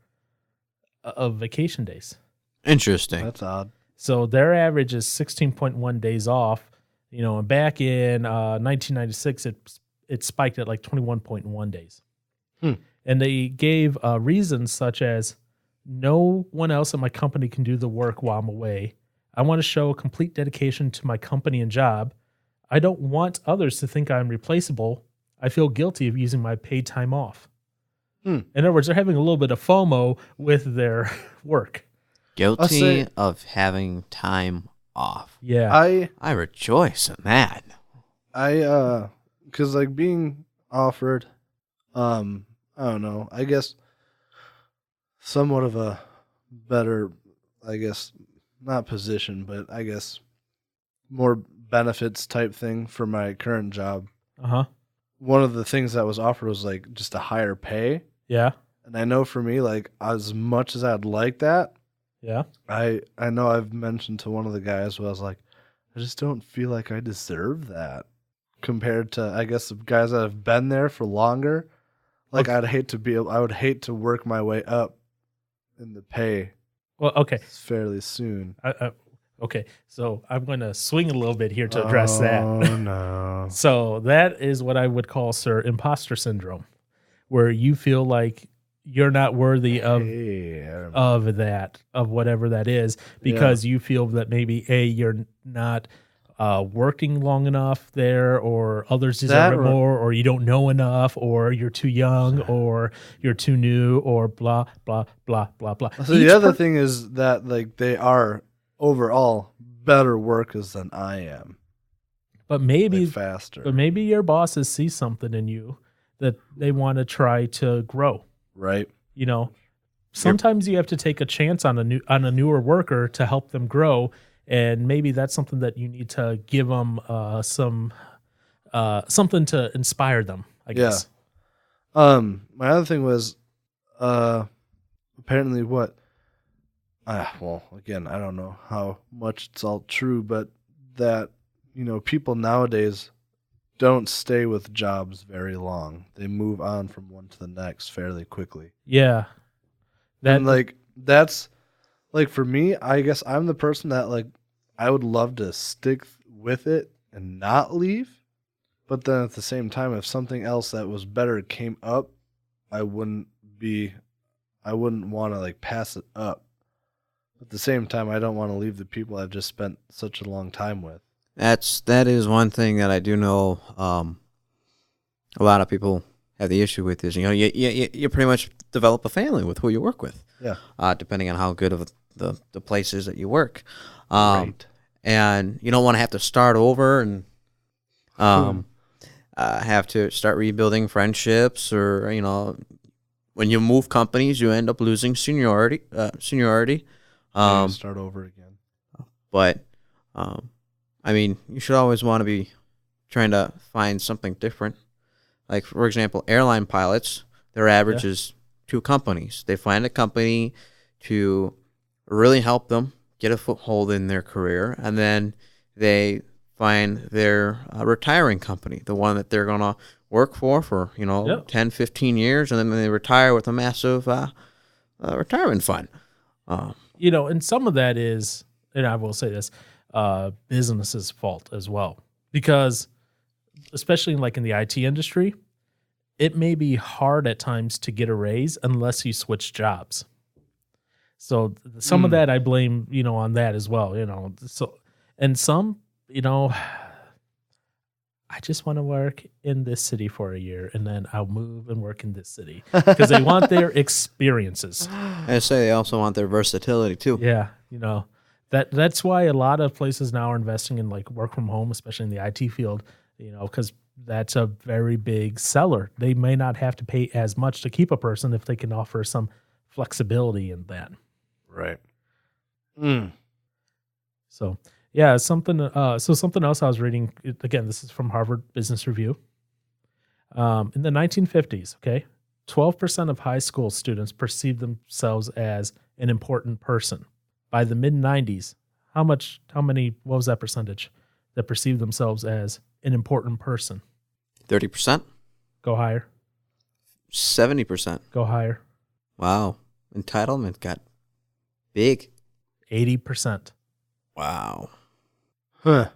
of vacation days. Interesting. That's odd. So their average is 16.1 days off. And back in 1996, it spiked at like 21.1 days. And they gave reasons such as, no one else at my company can do the work while I'm away. I want to show a complete dedication to my company and job. I don't want others to think I'm replaceable. I feel guilty of using my paid time off. In other words, they're having a little bit of FOMO with their work. Guilty of having time off. Yeah. I rejoice in that. Because being offered, I don't know, I guess somewhat of a better, not position, but I guess more benefits type thing for my current job. One of the things that was offered was just a higher pay. Yeah. And I know for me, as much as I'd like that, yeah, I know I've mentioned to one of the guys who I was like, I just don't feel like I deserve that compared to, I guess, the guys that have been there for longer. I would hate to work my way up in the pay. Well, okay. Fairly soon. Okay, so I'm going to swing a little bit here to address that. Oh, no. So that is what I would call, sir, imposter syndrome, where you feel like you're not worthy of whatever that is, because you feel that maybe you're not working long enough there, or others deserve it more, or you don't know enough, or you're too young, or you're too new, or blah blah blah blah blah. So the other thing is that like they are overall better workers than I am, but maybe like faster. But maybe your bosses see something in you that they want to try to grow. Right. You know, sometimes you have to take a chance on a newer worker to help them grow, and maybe that's something that you need to give them something to inspire them, I guess. My other thing was apparently what well, again, I don't know how much it's all true, but that, you know, people nowadays don't stay with jobs very long. They move on from one to the next fairly quickly. Yeah. And like that's like for me, I guess I'm the person that like I would love to stick with it and not leave. But then at the same time, if something else that was better came up, I wouldn't want to like pass it up. At the same time, I don't want to leave the people I've just spent such a long time with. That is one thing that I do know. A lot of people have the issue with is, you know, you pretty much develop a family with who you work with. Yeah. Depending on how good of the places that you work. Right. And you don't want to have to start over and have to start rebuilding friendships, or, you know, when you move companies, you end up losing seniority. Start over again. But I mean, you should always want to be trying to find something different. Like, for example, airline pilots, their average is 2 companies. They find a company to really help them get a foothold in their career, and then they find their retiring company, the one that they're going to work for, you know, 10, 15 years, and then they retire with a massive retirement fund. You know, and some of that is, and I will say this, business's fault as well, because especially like in the IT industry, it may be hard at times to get a raise unless you switch jobs. So some of that I blame, you know, on that as well, you know. So, and some, you know, I just want to work in this city for a year and then I'll move and work in this city, because they want their experiences. I say they also want their versatility too. Yeah, you know. That's why a lot of places now are investing in like work from home, especially in the IT field, you know, because that's a very big seller. They may not have to pay as much to keep a person if they can offer some flexibility in that. Right. So yeah, something else I was reading, again, this is from Harvard Business Review. In the 1950s, 12% of high school students perceived themselves as an important person. By the mid-90s, what was that percentage that perceived themselves as an important person? 30%? Go higher. 70%. Go higher. Wow. Entitlement got big. 80%. Wow. Huh.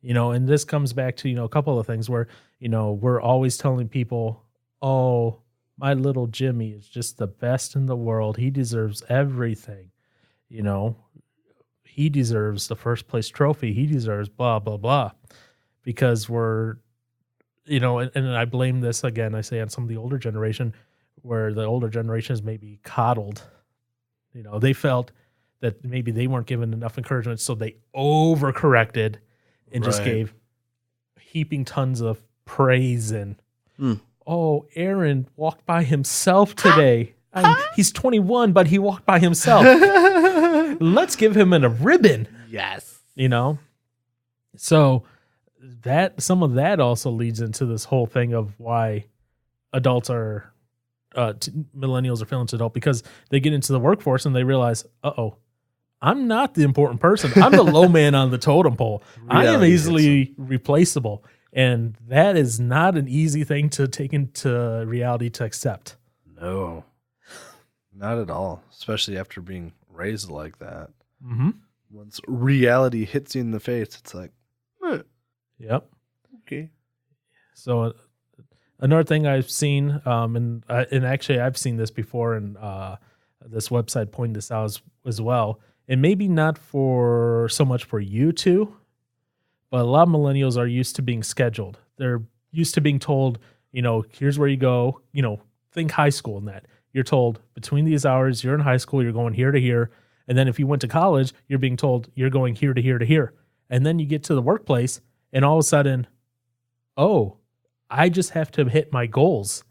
You know, and this comes back to, you know, a couple of things where, you know, we're always telling people, oh, my little Jimmy is just the best in the world. He deserves everything. You know, he deserves the first place trophy. He deserves blah, blah, blah. Because we're, you know, and I blame this, again, I say on some of the older generation, where the older generation is maybe coddled. You know, they felt that maybe they weren't given enough encouragement, so they overcorrected and just gave heaping tons of praise. And, oh, Aaron walked by himself today. He's 21, but he walked by himself. Let's give him a ribbon. Yes. You know? So that some of that also leads into this whole thing of why adults are millennials are feeling adult, because they get into the workforce and they realize, I'm not the important person. I'm the low man on the totem pole. I am easily replaceable. And that is not an easy thing to take into reality to accept. No, not at all. Especially after being raised like that. Mm-hmm. Once reality hits you in the face, it's like, Yep. Okay. So Another thing I've seen, and actually I've seen this before, and this website pointed this out as well. And maybe not for so much for you two, but a lot of millennials are used to being scheduled. They're used to being told, here's where you go. Think high school and that. You're told between these hours, you're in high school, you're going here to here. And then if you went to college, you're being told you're going here to here to here. And then you get to the workplace and all of a sudden, oh, I just have to hit my goals.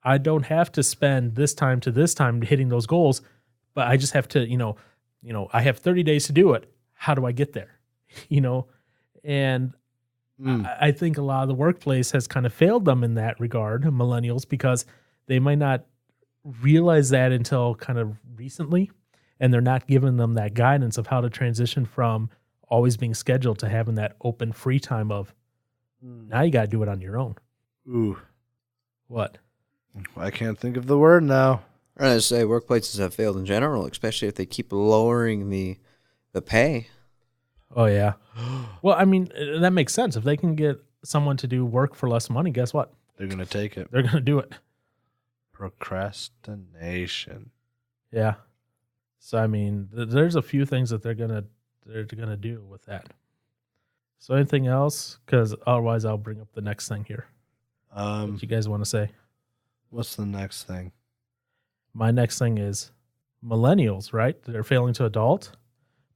I don't have to spend this time to this time hitting those goals, but I just have to, I have 30 days to do it. How do I get there? And I think a lot of the workplace has kind of failed them in that regard, millennials, because they might not realize that until kind of recently, and they're not giving them that guidance of how to transition from always being scheduled to having that open free time of now you got to do it on your own. Ooh. What? I can't think of the word now. I was going to say workplaces have failed in general, especially if they keep lowering the pay. Oh, yeah. Well, I mean, that makes sense. If they can get someone to do work for less money, guess what? They're going to take it. They're going to do it. Procrastination. Yeah. So, I mean, there's a few things that they're gonna do with that. So, anything else? Because otherwise, I'll bring up the next thing here. What you guys want to say? What's the next thing? My next thing is millennials, right? They're failing to adult.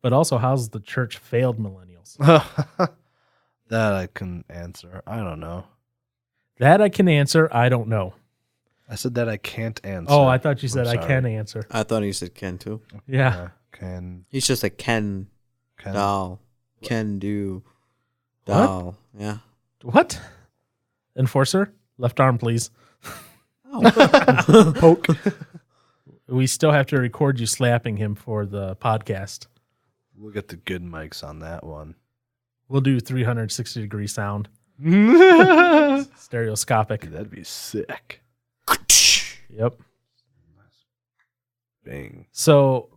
But also, how's the church failed millennials? That I can answer. I don't know. That I can answer. I don't know. I said that I can't answer. Oh, I thought you said I can answer. I thought he said Ken too. Yeah. Can. He's just a Ken doll. Can do doll. What? Yeah. What? Enforcer? Left arm, please. Oh. Poke. We still have to record you slapping him for the podcast. We'll get the good mics on that one. We'll do 360-degree sound. Stereoscopic. That'd be sick. Yep. Bang. So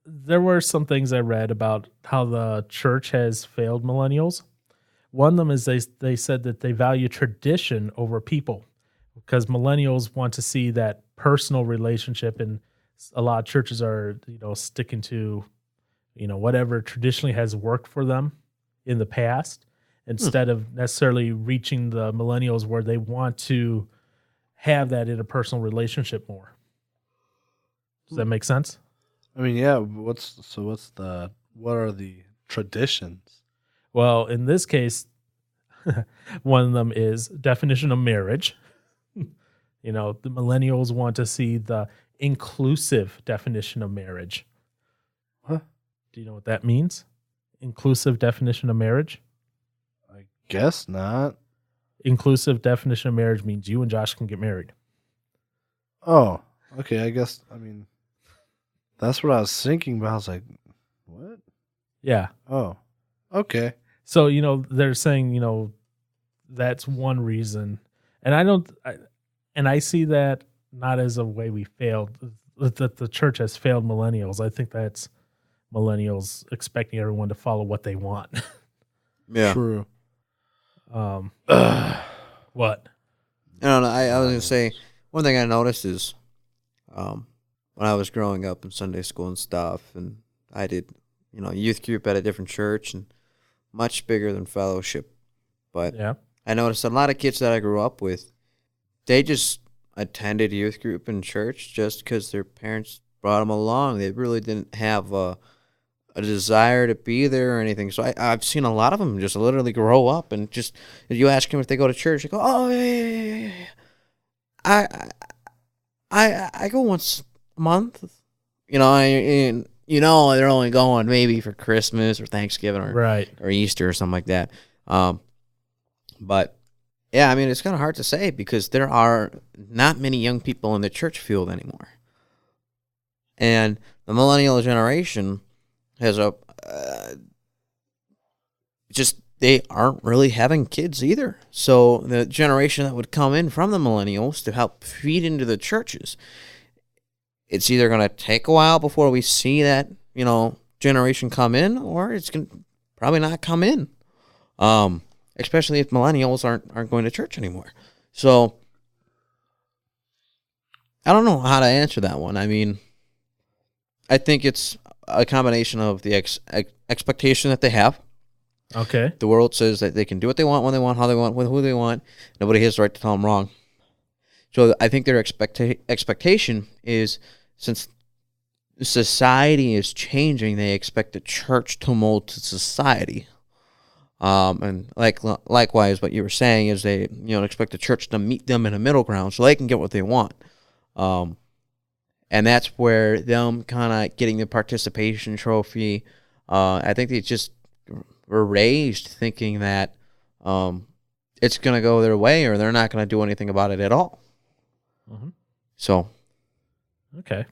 there were some things I read about how the church has failed millennials. One of them is they said that they value tradition over people because millennials want to see that personal relationship, and a lot of churches are, sticking to, whatever traditionally has worked for them in the past instead of necessarily reaching the millennials where they want to have that interpersonal relationship more. Does that make sense? I mean, yeah. What are the traditions? Well, in this case, one of them is definition of marriage. The millennials want to see the inclusive definition of marriage. What? Do you know what that means? Inclusive definition of marriage? I guess not. Inclusive definition of marriage means you and Josh can get married. Oh, okay. I guess, that's what I was thinking, but I was like, what? Yeah. Oh, okay. So, they're saying, that's one reason. And I see that not as a way we failed, that the church has failed millennials. I think that's millennials expecting everyone to follow what they want. Yeah. True. What? I don't know. I was going to say, one thing I noticed is when I was growing up in Sunday school and stuff, and I did, youth group at a different church and much bigger than fellowship. But yeah. I noticed a lot of kids that I grew up with, they just attended youth group in church just because their parents brought them along. They really didn't have a desire to be there or anything. So I've seen a lot of them just literally grow up and just, if you ask them if they go to church, they go, oh, yeah. I go once a month. They're only going maybe for Christmas or Thanksgiving or Easter or something like that. But yeah, it's kind of hard to say because there are not many young people in the church field anymore. And the millennial generation has they aren't really having kids either. So the generation that would come in from the millennials to help feed into the churches, it's either going to take a while before we see that, generation come in, or it's going to probably not come in. Especially if millennials aren't going to church anymore. So I don't know how to answer that one. I mean, I think it's a combination of the expectation that they have. Okay. The world says that they can do what they want, when they want, how they want, with who they want. Nobody has the right to tell them wrong. So I think their expectation is, since society is changing, they expect the church to mold to society. And likewise, what you were saying is they expect the church to meet them in a middle ground so they can get what they want. And that's where them kind of getting the participation trophy. I think they just were raised thinking that it's going to go their way, or they're not going to do anything about it at all. Mm-hmm. So, okay.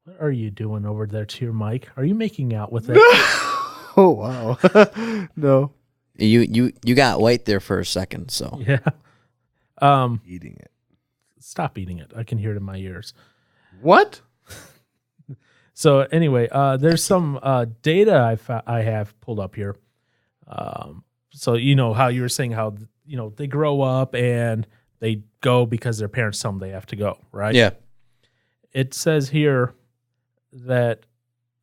What are you doing over there to your mic? Are you making out with it? Oh wow. No. You got white there for a second, so. Yeah. Eating it. Stop eating it. I can hear it in my ears. What? So anyway, there's some data I have pulled up here. So how you were saying how they grow up and they go because their parents tell them they have to go, right? Yeah. It says here that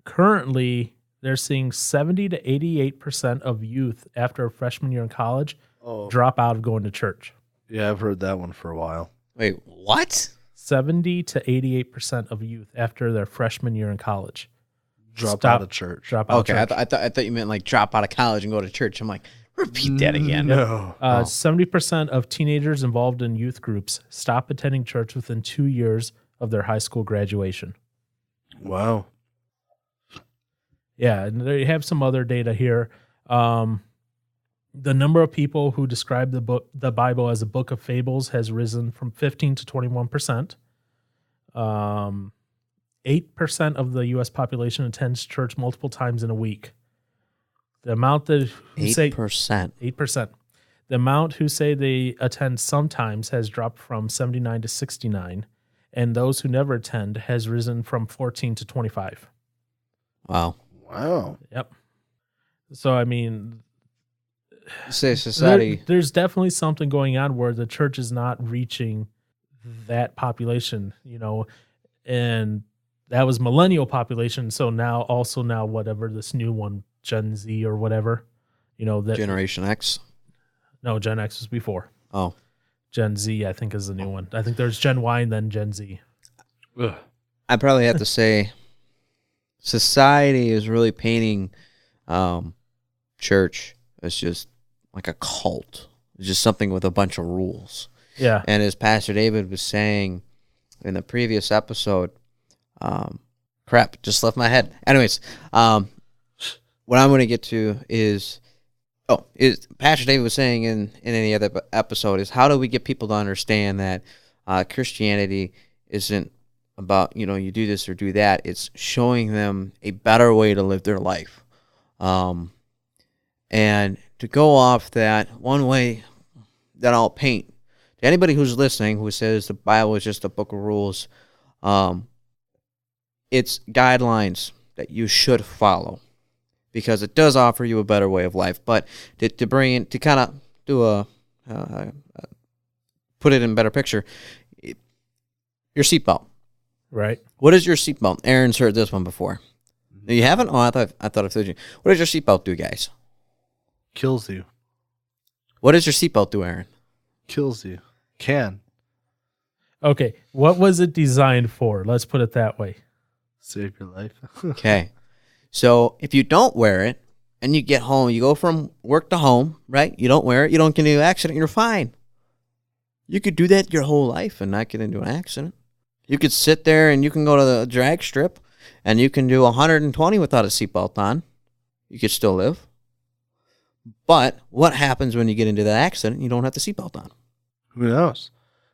currently they're seeing 70 to 88% of youth after a freshman year in college drop out of going to church. Yeah, I've heard that one for a while. Wait, what? 70 to 88% of youth after their freshman year in college Drop out of church. Drop out. Okay, of church. I thought you meant like drop out of college and go to church. I'm like, repeat that again. No. 70% of teenagers involved in youth groups stop attending church within 2 years of their high school graduation. Wow. Yeah, and they have some other data here. The number of people who describe the Bible as a book of fables has risen from 15 to 21%. 8% of the U.S. population attends church multiple times in a week. The amount that 8%. The amount who say they attend sometimes has dropped from 79 to 69, and those who never attend has risen from 14 to 25. Wow. Yep. So I mean, say society. There's definitely something going on where the church is not reaching that population, and that was millennial population. So now whatever this new one, Gen Z or whatever, that Generation X. No, Gen X was before. Oh, Gen Z, I think, is the new one. I think there's Gen Y and then Gen Z. Ugh. I probably have to say, society is really painting church as just like a cult. It's just something with a bunch of rules. Yeah. And as Pastor David was saying in the previous episode, crap, just left my head. Anyways, what I'm going to get to is Pastor David was saying in any other episode is, how do we get people to understand that Christianity isn't about, you do this or do that. It's showing them a better way to live their life. And to go off that one way that I'll paint, to anybody who's listening who says the Bible is just a book of rules, it's guidelines that you should follow, because it does offer you a better way of life. But to kind of do put it in a better picture, your seatbelt. Right. What is your seatbelt? Aaron's heard this one before. You haven't? Oh, I thought I told you. What does your seatbelt do, guys? Kills you. What does your seatbelt do, Aaron? Kills you. Can. Okay. What was it designed for? Let's put it that way. Save your life. Okay. So if you don't wear it and you get home, you go from work to home, right? You don't wear it, you don't get into an accident, you're fine. You could do that your whole life and not get into an accident. You could sit there and you can go to the drag strip and you can do 120 without a seatbelt on. You could still live. But what happens when you get into that accident and you don't have the seatbelt on? Who knows?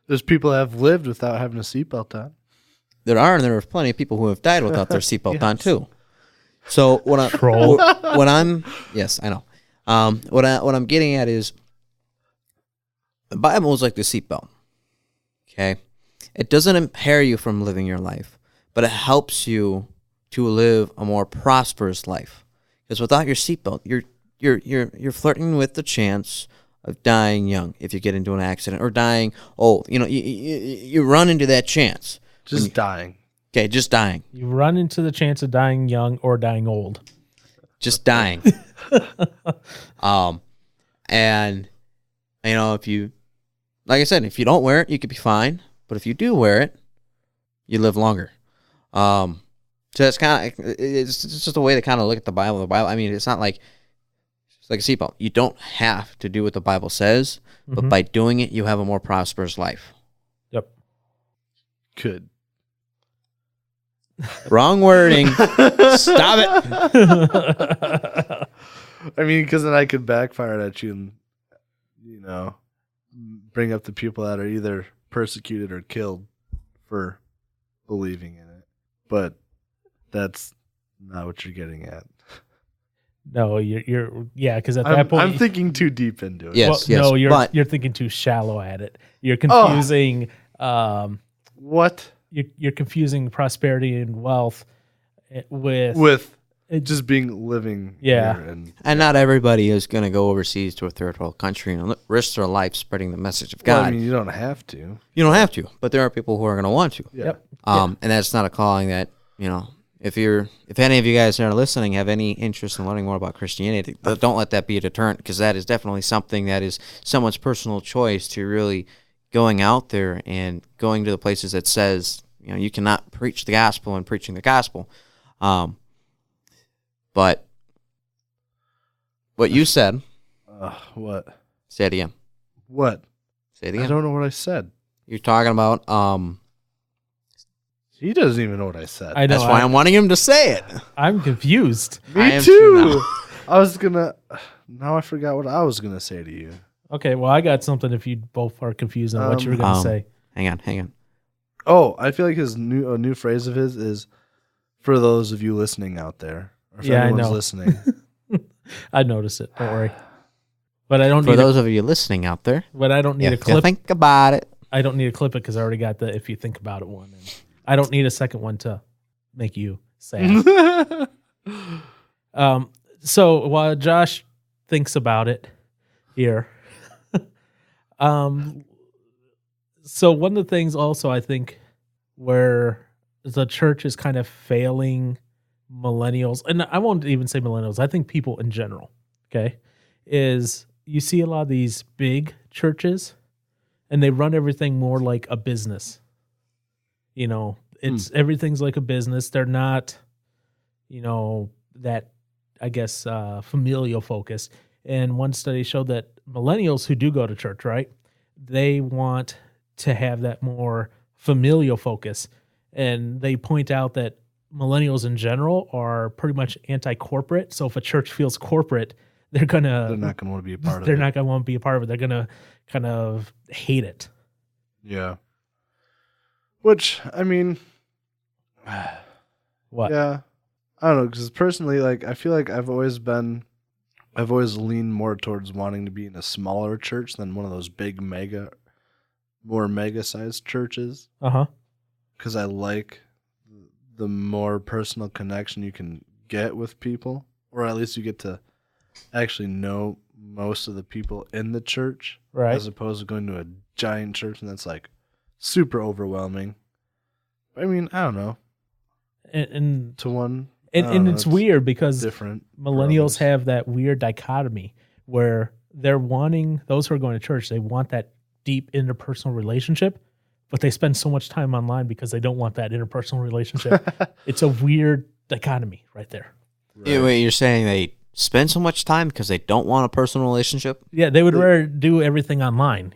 There's people that have lived without having a seatbelt on. There are, and there are plenty of people who have died without their seatbelt on too. So what yes, I know. What I'm getting at is, the Bible is like the seatbelt. Okay, it doesn't impair you from living your life, but it helps you to live a more prosperous life. Because without your seatbelt, you're flirting with the chance of dying young if you get into an accident or dying old. You run into that chance. Just dying. Okay, just dying. You run into the chance of dying young or dying old. Just dying. And if you, like I said, if you don't wear it, you could be fine. But if you do wear it, you live longer. So that's it's just a way to kind of look at the Bible. The Bible, I mean, it's not like a seatbelt. You don't have to do what the Bible says, but by doing it, you have a more prosperous life. Yep. Good. Wrong wording. Stop it. I mean, because then I could backfire at you and, bring up the people that are either persecuted or killed for believing in it. But that's not what you're getting at. No, because at that point I'm thinking too deep into it. Yes, No, you're thinking too shallow at it. You're confusing. What? You're confusing prosperity and wealth with just being living. Yeah, here and not everybody is going to go overseas to a third world country and risk their life spreading the message of God. Well, I mean, you don't have to. You don't have to, but there are people who are going to want to. Yeah. Yep. And that's not a calling that if any of you guys that are listening have any interest in learning more about Christianity, don't let that be a deterrent, because that is definitely something that is someone's personal choice to really going out there and going to the places that says, you cannot preach the gospel and preaching the gospel. But what you said. What? Say it again. What? Say it again. I don't know what I said. You're talking about. He doesn't even know what I said. I know. That's why I'm wanting him to say it. I'm confused. Me too. I was gonna. Now I forgot what I was gonna say to you. Okay, well, I got something if you both are confused on what you were going to say. Hang on. Oh, I feel like a new phrase of his is, for those of you listening out there. Or if anyone's listening. I noticed it. Don't worry. But I don't For those of you listening out there. But I don't need a clip. Think about it. I don't need to clip it because I already got the if you think about it one. And I don't need a second one to make you sad. So while Josh thinks about it here. So one of the things also I think where the church is kind of failing millennials, and I won't even say millennials, I think people in general, okay, is you see a lot of these big churches and they run everything more like a business. It's everything's like a business. They're not, that, I guess, familial focus. And one study showed that millennials who do go to church, right, they want to have that more familial focus. And they point out that millennials in general are pretty much anti-corporate. So if a church feels corporate, they're not going to want to be a part of it. They're not going to want to be a part of it. They're going to kind of hate it. Yeah. Which, I mean, what? Yeah. I don't know, because personally, I feel like I've always leaned more towards wanting to be in a smaller church than one of those big more mega-sized churches. Uh-huh. Because I like the more personal connection you can get with people, or at least you get to actually know most of the people in the church, right? As opposed to going to a giant church and that's super overwhelming. I mean, I don't know. And to one, and it's weird because different millennials have that weird dichotomy where they're wanting, those who are going to church, they want that deep interpersonal relationship, but they spend so much time online because they don't want that interpersonal relationship. It's a weird dichotomy right there. Right. Yeah, wait, you're saying they spend so much time because they don't want a personal relationship? Yeah, they would rather do everything online.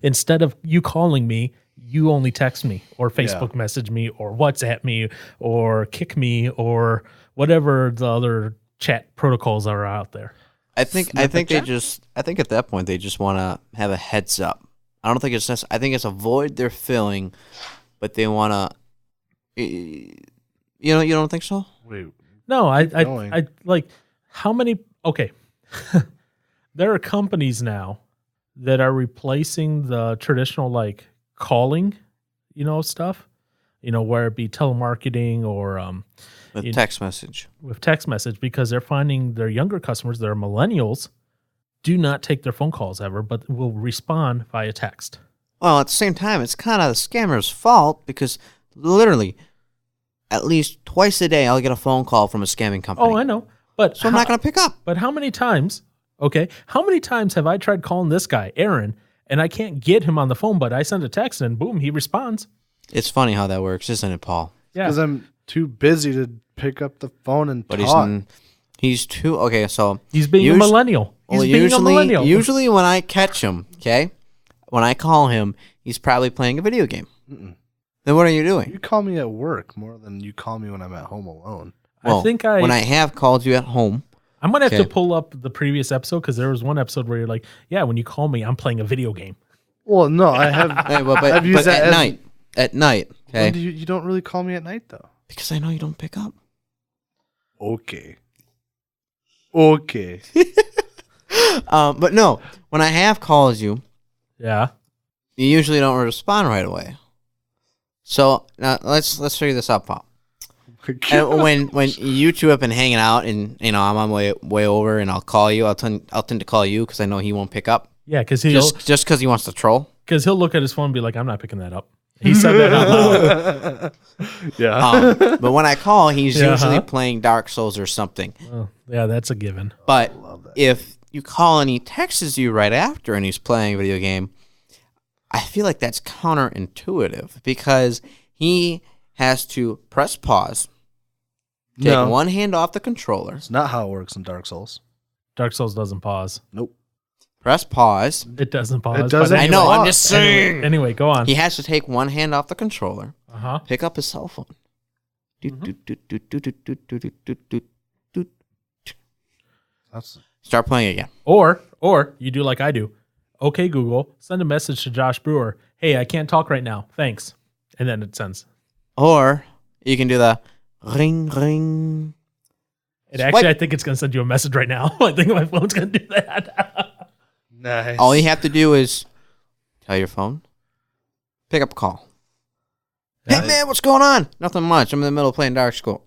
Instead of you calling me, you only text me or Facebook message me or WhatsApp me or kick me or whatever the other chat protocols are out there. I think at that point they just want to have a heads up. I don't think it's necessary. I think it's a void they're filling, but they want to. You don't think so? Wait. No, I like how many. Okay, there are companies now that are replacing the traditional calling, stuff, where it be telemarketing or with text message. With text message, because they're finding their younger customers that are millennials do not take their phone calls ever, but will respond via text. Well, at the same time, it's kind of the scammer's fault because literally at least twice a day I'll get a phone call from a scamming company. Oh, I know. But so I'm not going to pick up. But how many times have I tried calling this guy, Aaron, and I can't get him on the phone, but I send a text and boom, he responds. It's funny how that works, isn't it, Paul? Yeah. Because I'm too busy to pick up the phone and talk. He's too... Okay, so... He's being a millennial. Usually when I catch him, okay, when I call him, he's probably playing a video game. Mm-mm. Then what are you doing? You call me at work more than you call me when I'm at home alone. Well, when I have called you at home... I'm going to have to pull up the previous episode because there was one episode where you're like, yeah, when you call me, I'm playing a video game. Well, no, I have... I've used that at night, okay? You don't really call me at night, though. Because I know you don't pick up. Okay. But no, when I have called you... Yeah. You usually don't respond right away. So, now let's figure this out, Paul. And when you two have been hanging out and I'm on my way over and I'll call you, I'll tend to call you because I know he won't pick up. Yeah, because just because he wants to troll. Because he'll look at his phone and be like, "I'm not picking that up." He said that out loud. Yeah. But when I call, he's usually playing Dark Souls or something. Oh, yeah, that's a given. But if you call and he texts you right after and he's playing a video game, I feel like that's counterintuitive because he has to press pause. Take one hand off the controller. It's not how it works in Dark Souls. Dark Souls doesn't pause. Nope. Press pause. It doesn't pause. It doesn't. I know. I'm just saying. Anyway, go on. He has to take one hand off the controller. Pick up his cell phone. Start playing again. Or you do like I do. Okay, Google, send a message to Josh Brewer. Hey, I can't talk right now. Thanks. And then it sends. Or you can do the ring, ring. Actually, I think it's going to send you a message right now. I think my phone's going to do that. Nice. All you have to do is tell your phone, pick up a call. Hey, man, what's going on? Nothing much. I'm in the middle of playing Dark Souls.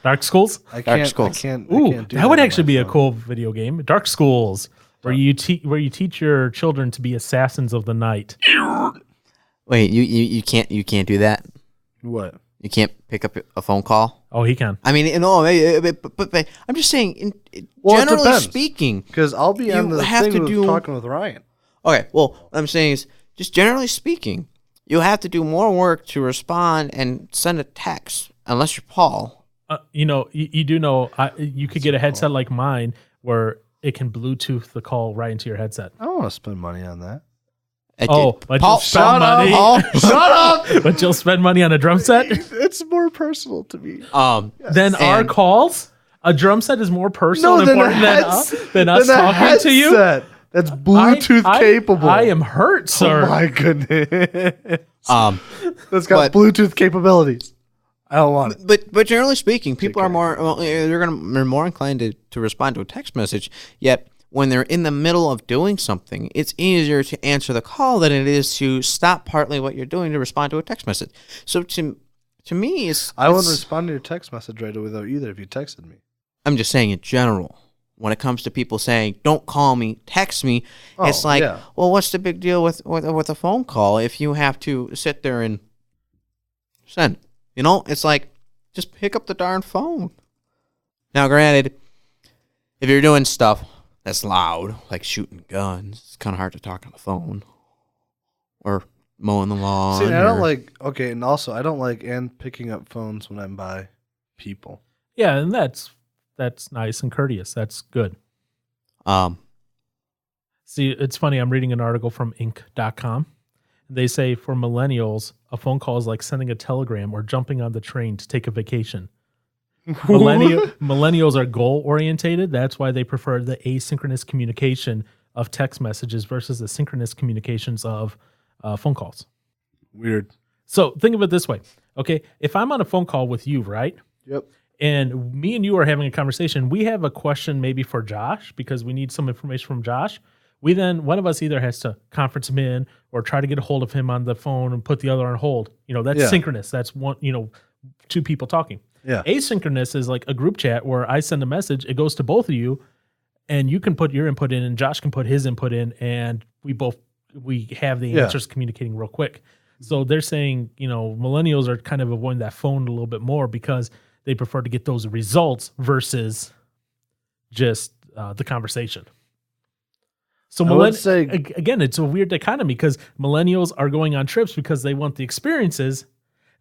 Dark Schools? I can't Ooh, that would actually be a cool video game. Dark Schools, where you teach your children to be assassins of the night. Wait, you can't do that? What? You can't pick up a phone call? Oh, he can. I mean, no, but I'm just saying, generally speaking. Because I'll be on the thing talking with Ryan. Okay, well, what I'm saying is, just generally speaking, you have to do more work to respond and send a text, unless you're Paul. You do know, you could get a headset like mine where it can Bluetooth the call right into your headset. I don't want to spend money on that. But Paul, shut up! But you'll spend money on a drum set? It's more personal to me. Than our calls? A drum set is more personal and important than us talking to you? That's Bluetooth capable. I am hurt, sir. Oh my goodness. That's got Bluetooth capabilities. I don't want it. But generally speaking, people are they're more inclined to respond to a text message. Yet when they're in the middle of doing something, it's easier to answer the call than it is to stop partly what you're doing to respond to a text message. So to me, I wouldn't respond to your text message right away though either if you texted me. I'm just saying in general. When it comes to people saying, don't call me, text me, it's like, well, what's the big deal with a phone call if you have to sit there and send? It's like, just pick up the darn phone. Now, granted, if you're doing stuff that's loud, like shooting guns, it's kind of hard to talk on the phone. Or mowing the lawn. See, I don't like picking up phones when I'm by people. Yeah, and that's nice and courteous. That's good. See, it's funny. I'm reading an article from Inc.com. They say for millennials, a phone call is like sending a telegram or jumping on the train to take a vacation. Millennials are goal-orientated. That's why they prefer the asynchronous communication of text messages versus the synchronous communications of phone calls. Weird. So think of it this way. Okay, if I'm on a phone call with you, right? Yep. And me and you are having a conversation. We have a question maybe for Josh because we need some information from Josh. One of us either has to conference him in or try to get a hold of him on the phone and put the other on hold. That's synchronous. That's one, two people talking. Yeah. Asynchronous is like a group chat where I send a message. It goes to both of you and you can put your input in, and Josh can put his input in, and we have the answers communicating real quick. So they're saying, millennials are kind of avoiding that phone a little bit more because they prefer to get those results versus just the conversation. So again, it's a weird dichotomy because millennials are going on trips because they want the experiences,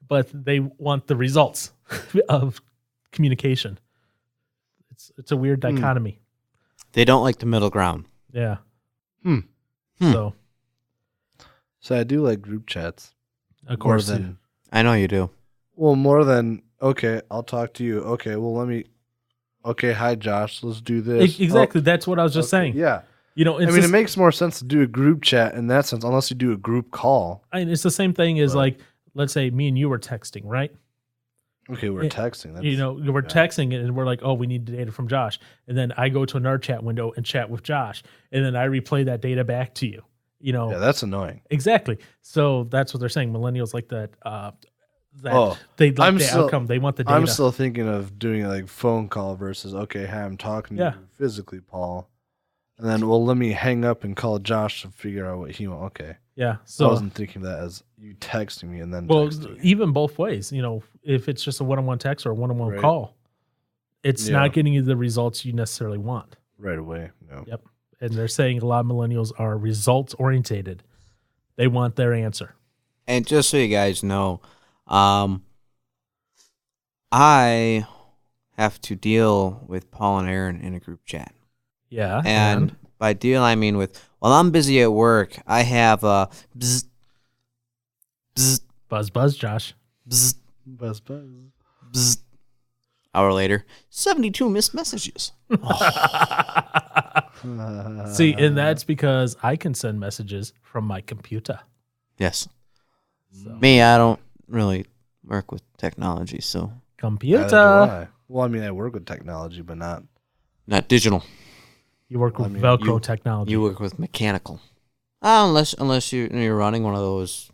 but they want the results of communication. It's a weird dichotomy. They don't like the middle ground. Yeah. So I do like group chats. Of course. I know you do. Well, more than, okay, I'll talk to you. Okay, well, okay, hi, Josh, let's do this. Exactly. That's what I was just saying. Yeah. It makes more sense to do a group chat in that sense, unless you do a group call. And it's the same thing as let's say me and you were texting, right? Okay, we're texting. We're texting and we're like, oh, we need data from Josh. And then I go to another chat window and chat with Josh. And then I replay that data back to you. Yeah, that's annoying. Exactly. So that's what they're saying. Millennials like that. They like the outcome. They want the data. I'm still thinking of doing like phone call versus, okay, hi, I'm talking to you physically, Paul. And then, let me hang up and call Josh to figure out what he wants. Okay. Yeah. So I wasn't thinking of that as you texting me and then even both ways. If it's just a one-on-one text or a one-on-one call, it's not getting you the results you necessarily want. Right away. No. Yep. And they're saying a lot of millennials are results-orientated. They want their answer. And just so you guys know, I have to deal with Paul and Aaron in a group chat. Yeah. And by deal, I mean while I'm busy at work, I have a bzz, bzz, buzz, buzz, Josh. Bzz, buzz, buzz. Bzz. Hour later, 72 missed messages. See, and that's because I can send messages from my computer. Yes. So. Me, I don't really work with technology, so. Computer. Well, I work with technology, but not digital. You work with Velcro technology. You work with mechanical. Unless you're running one of those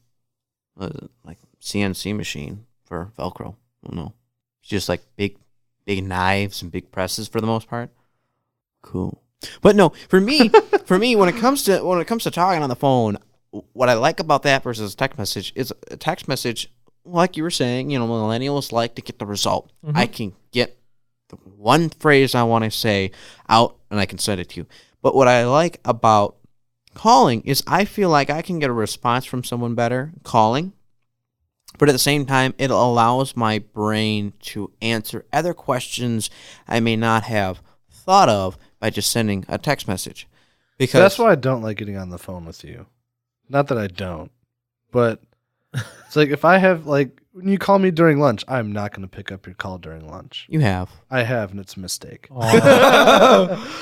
like CNC machine for Velcro. Well, no. It's just like big knives and big presses for the most part. Cool. But no, for me, when it comes to talking on the phone, what I like about that versus a text message is a text message, like you were saying, millennials like to get the result. Mm-hmm. I can get the one phrase I want to say out and I can send it to you. But what I like about calling is I feel like I can get a response from someone better calling. But at the same time, it allows my brain to answer other questions I may not have thought of by just sending a text message. Because that's why I don't like getting on the phone with you. Not that I don't, but it's like if I have when you call me during lunch, I'm not going to pick up your call during lunch. You have. I have, and it's a mistake. Do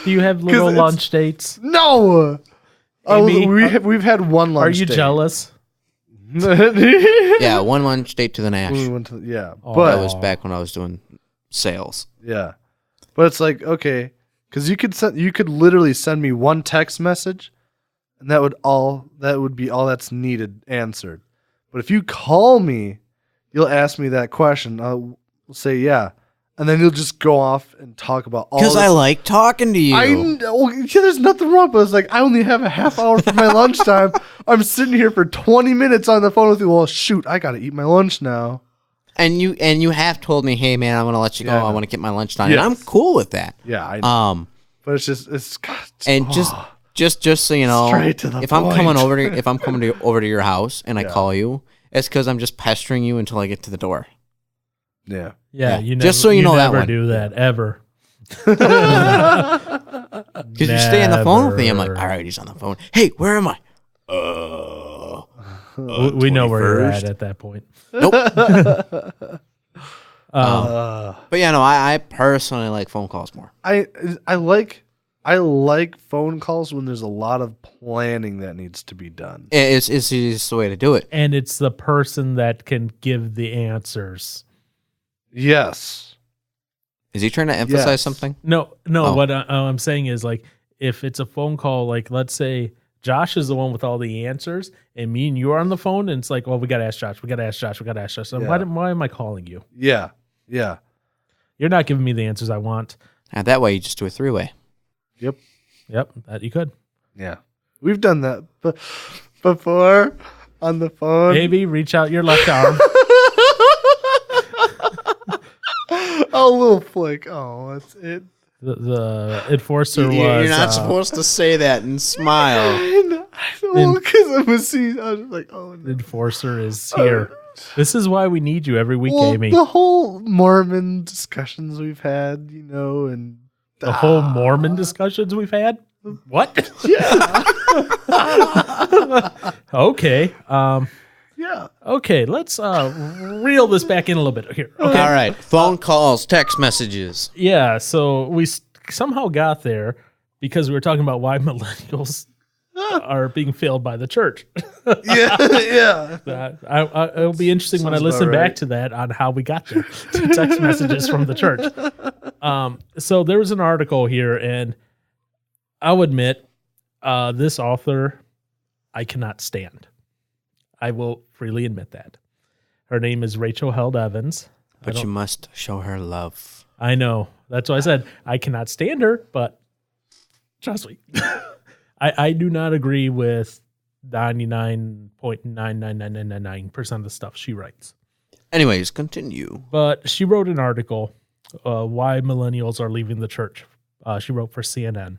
you have little lunch dates? No. We've had one lunch date. Are you jealous? Yeah, one lunch date to the Nash. But that was back when I was doing sales. Yeah, but it's like, okay, because you could literally send me one text message, and that would be all that's needed answered. But if you call me, you'll ask me that question. I'll say yeah, and then you'll just go off and talk about all. Because I like talking to you. There's nothing wrong, but it's like I only have a half hour for my lunchtime. I'm sitting here for 20 minutes on the phone with you. Well, shoot, I got to eat my lunch now. And you have told me, hey man, I'm gonna let you go. I want to get my lunch done, and I'm cool with that. Yeah, I know. But it's just just so you know, straight to the if point. I'm coming over to your house and I call you, it's because I'm just pestering you until I get to the door. Yeah. Yeah. You never, just so you know that never one. do that ever. Because you stay on the phone with me, I'm like, all right, he's on the phone. Hey, where am I? We know where you're at that point. Nope. But yeah, no, I personally like phone calls more. I like phone calls when there's a lot of planning that needs to be done. It's the way to do it. And it's the person that can give the answers. Yes. Is he trying to emphasize something? No. Oh. What I'm saying is, like, if it's a phone call, like, let's say Josh is the one with all the answers, and me and you are on the phone, and it's like, well, we got to ask Josh. So why am I calling you? Yeah. You're not giving me the answers I want. And that way you just do a three-way. Yep. That you could. Yeah. We've done that before on the phone. Maybe reach out your left arm. A little flick. Oh, that's it. The enforcer was. You're not supposed to say that and smile. Because I was just like, oh no. The enforcer is here. This is why we need you every week, Amy. The whole Mormon discussions we've had, and the whole Mormon discussions we've had. What? Yeah. Okay. Yeah. Okay. Let's reel this back in a little bit here. Okay. All right. Phone calls, text messages. Yeah. So we somehow got there because we were talking about why millennials are being failed by the church. Yeah. It'll be interesting when I listen back to that on how we got there to text messages from the church. So there was an article here, and I'll admit, this author I cannot stand. I will freely admit that. Her name is Rachel Held Evans. But you must show her love. I know. That's why I said I cannot stand her, but trust me. I do not agree with 99.99999% of the stuff she writes. Anyways, continue. But she wrote an article, why millennials are leaving the church. She wrote for CNN.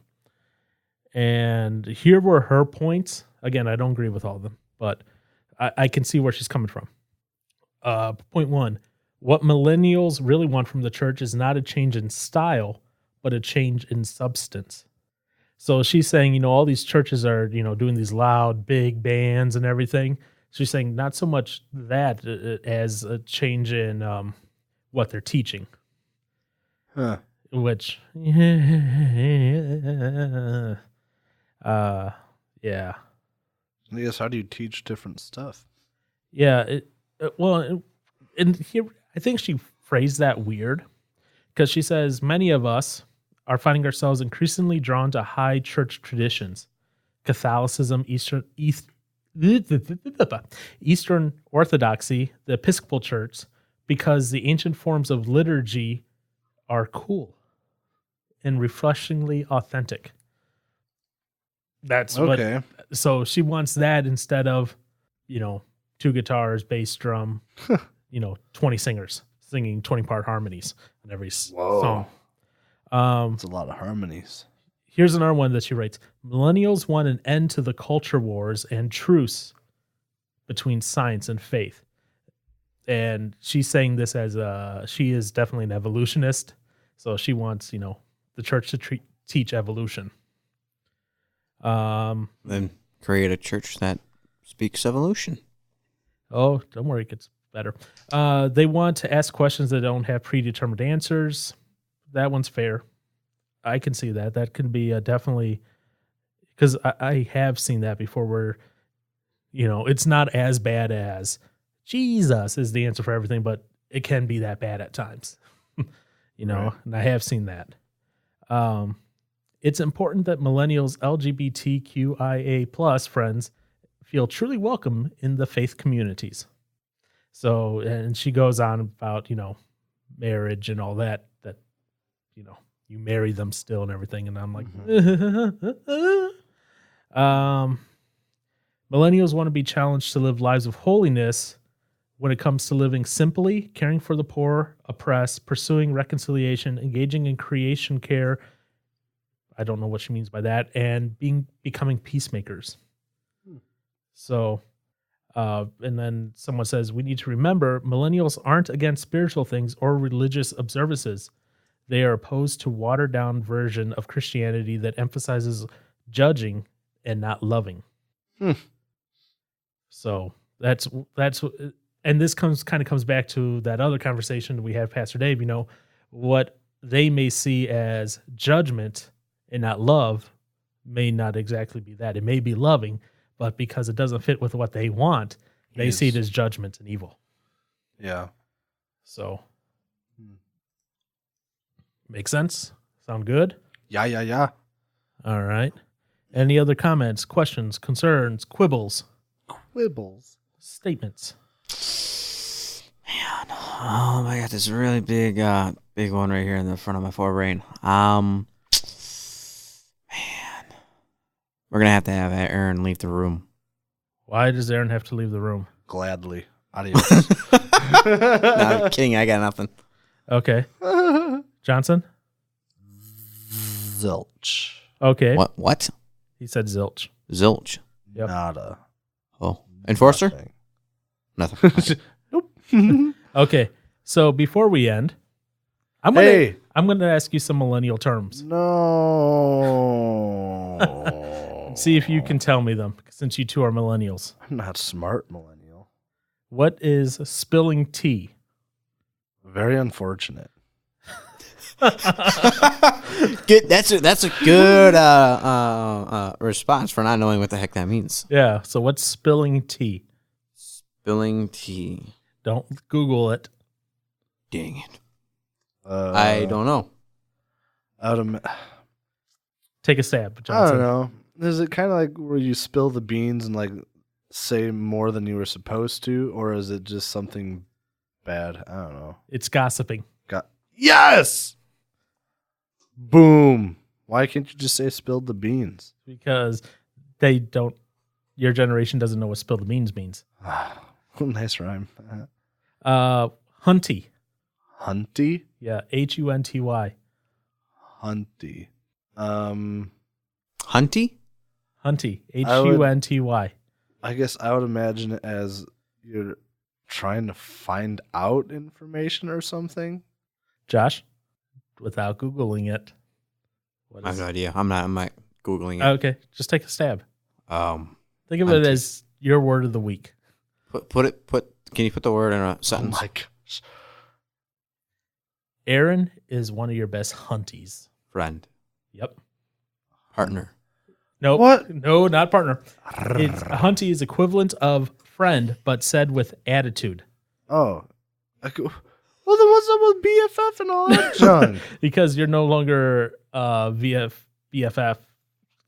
And here were her points. Again, I don't agree with all of them, but I can see where she's coming from. Point one, what millennials really want from the church is not a change in style, but a change in substance. So she's saying, all these churches are, doing these loud, big bands and everything. She's saying not so much that as a change in what they're teaching. Huh. Which, yeah. I guess how do you teach different stuff? Yeah. And here, I think she phrased that weird because she says many of us are finding ourselves increasingly drawn to high church traditions, Catholicism, Eastern Orthodoxy, the Episcopal Church, because the ancient forms of liturgy are cool and refreshingly authentic. That's okay. So she wants that instead of, 2 guitars, bass drum, 20 singers singing 20-part harmonies in every song. It's a lot of harmonies. Here's another one that she writes. Millennials want an end to the culture wars and truce between science and faith. And she's saying this as she is definitely an evolutionist. So she wants, the church to teach evolution. Then create a church that speaks evolution. Oh, don't worry, it gets better. They want to ask questions that don't have predetermined answers. That one's fair. I can see that. That could be definitely, because I have seen that before where, it's not as bad as Jesus is the answer for everything, but it can be that bad at times, right. And I have seen that. It's important that millennials, LGBTQIA plus friends feel truly welcome in the faith communities. So, and she goes on about, marriage and all that, you marry them still and everything. And I'm like, millennials want to be challenged to live lives of holiness when it comes to living simply, caring for the poor, oppressed, pursuing reconciliation, engaging in creation care. I don't know what she means by that. And becoming peacemakers. So, and then someone says, we need to remember millennials aren't against spiritual things or religious observances. They are opposed to watered down version of Christianity that emphasizes judging and not loving. So that's, and this comes back to that other conversation we had, Pastor Dave, what they may see as judgment and not love may not exactly be that. It may be loving, but because it doesn't fit with what they want, they see it as judgment and evil. Yeah. So, make sense? Sound good? Yeah. All right. Any other comments, questions, concerns, quibbles? Statements? Man, oh my God, this really big one right here in the front of my forebrain. We're going to have Aaron leave the room. Why does Aaron have to leave the room? Gladly. Adios. No, I'm kidding. I got nothing. Okay. Johnson? Zilch. Okay. What? He said zilch. Zilch. Yep. Nada. Oh. Enforcer? Nothing. Nope. Okay. So before we end, I'm gonna ask you some millennial terms. No. See if you can tell me them, since you two are millennials. I'm not smart, millennial. What is spilling tea? Very unfortunate. Good. That's a good response for not knowing what the heck that means. Yeah. So what's spilling tea? Spilling tea. Don't Google it. Dang it. I don't know. Take a stab, Johnson. I don't know. Is it kind of like where you spill the beans and like say more than you were supposed to, or is it just something bad? I don't know. It's gossiping. Yes. Boom. Why can't you just say spilled the beans? Because they don't. Your generation doesn't know what spilled the beans means. Nice rhyme. Hunty. Hunty? Yeah, Hunty. Hunty. Hunty? Hunty. Hunty. I guess I would imagine it as you're trying to find out information or something. Josh, without Googling it. I have no idea. I'm not Googling it. Okay, just take a stab. Think of Hunty. it as your word of the week. Can you put the word in a sentence? Oh my gosh. Aaron is one of your best hunties. Friend. Yep. Partner. Nope. What? No, not partner. Hunty is equivalent of friend, but said with attitude. Oh. Well, then what's up with BFF and all that junk? Because you're no longer BFF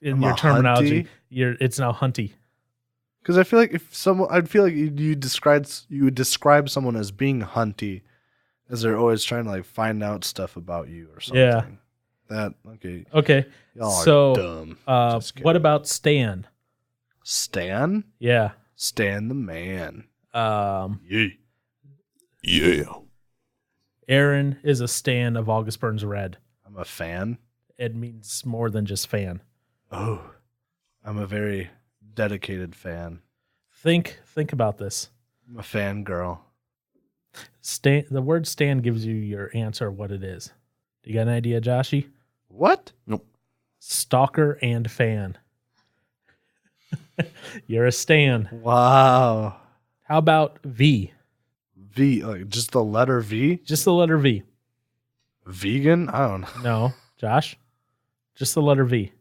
in your terminology. It's now hunty. Because I feel like you would describe someone as being hunty, as they're always trying to like find out stuff about you or something. Yeah. Okay. Y'all so, are dumb. What about Stan? Stan? Yeah. Stan the man. Yeah. Aaron is a stan of August Burns Red. I'm a fan. It means more than just fan. Oh, I'm a very dedicated fan. Think about this. I'm a fangirl. The word stan gives you your answer what it is. Do you got an idea, Joshy? What? Nope. Stalker and fan. You're a stan. Wow. How about V? V, like just the letter V? Just the letter V. Vegan? I don't know. No, Josh. Just the letter V.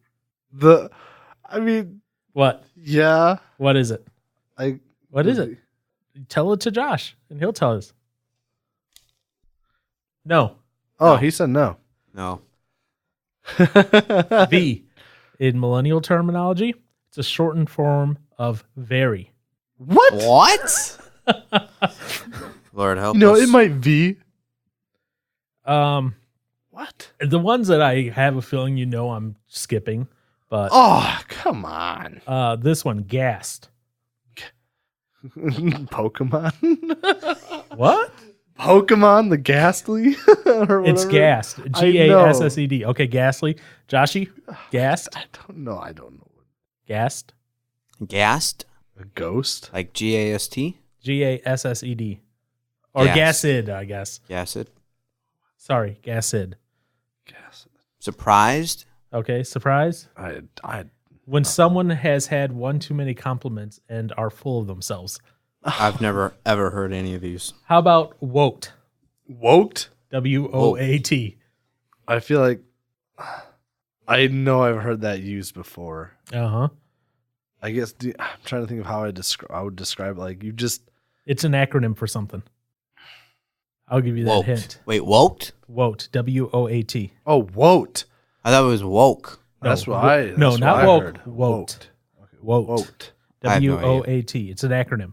What? Yeah. What is it? What is it? it? Tell it to Josh, and he'll tell us. No. Oh, he said no. No. V. In millennial terminology, it's a shortened form of very. What? Lord help us. us. It might be. What? The ones that I have a feeling I'm skipping, but oh, come on. This one, gassed. Pokemon. What? Pokemon the Ghastly? Or it's gassed. Gassed. Okay, Ghastly. Joshy, gassed. I don't know. Gassed. Gassed? A ghost? Like GAST? GASSED. Or Gassed. gassed, I guess. Gassed. Sorry, gassed. Surprised? Okay, surprise. When someone has had one too many compliments and are full of themselves. I've never ever heard any of these. How about woked? Woked? WOAT. I feel like I know I've heard that used before. Uh-huh. I guess I'm trying to think of how I would describe it. Like you just. It's an acronym for something. I'll give you that hint. Wait, woked? Woked. WOAT. Oh, woked. I thought it was woke. No, that's what I. No, not woke. Heard. Woked. Okay, woked. WOAT. It's an acronym.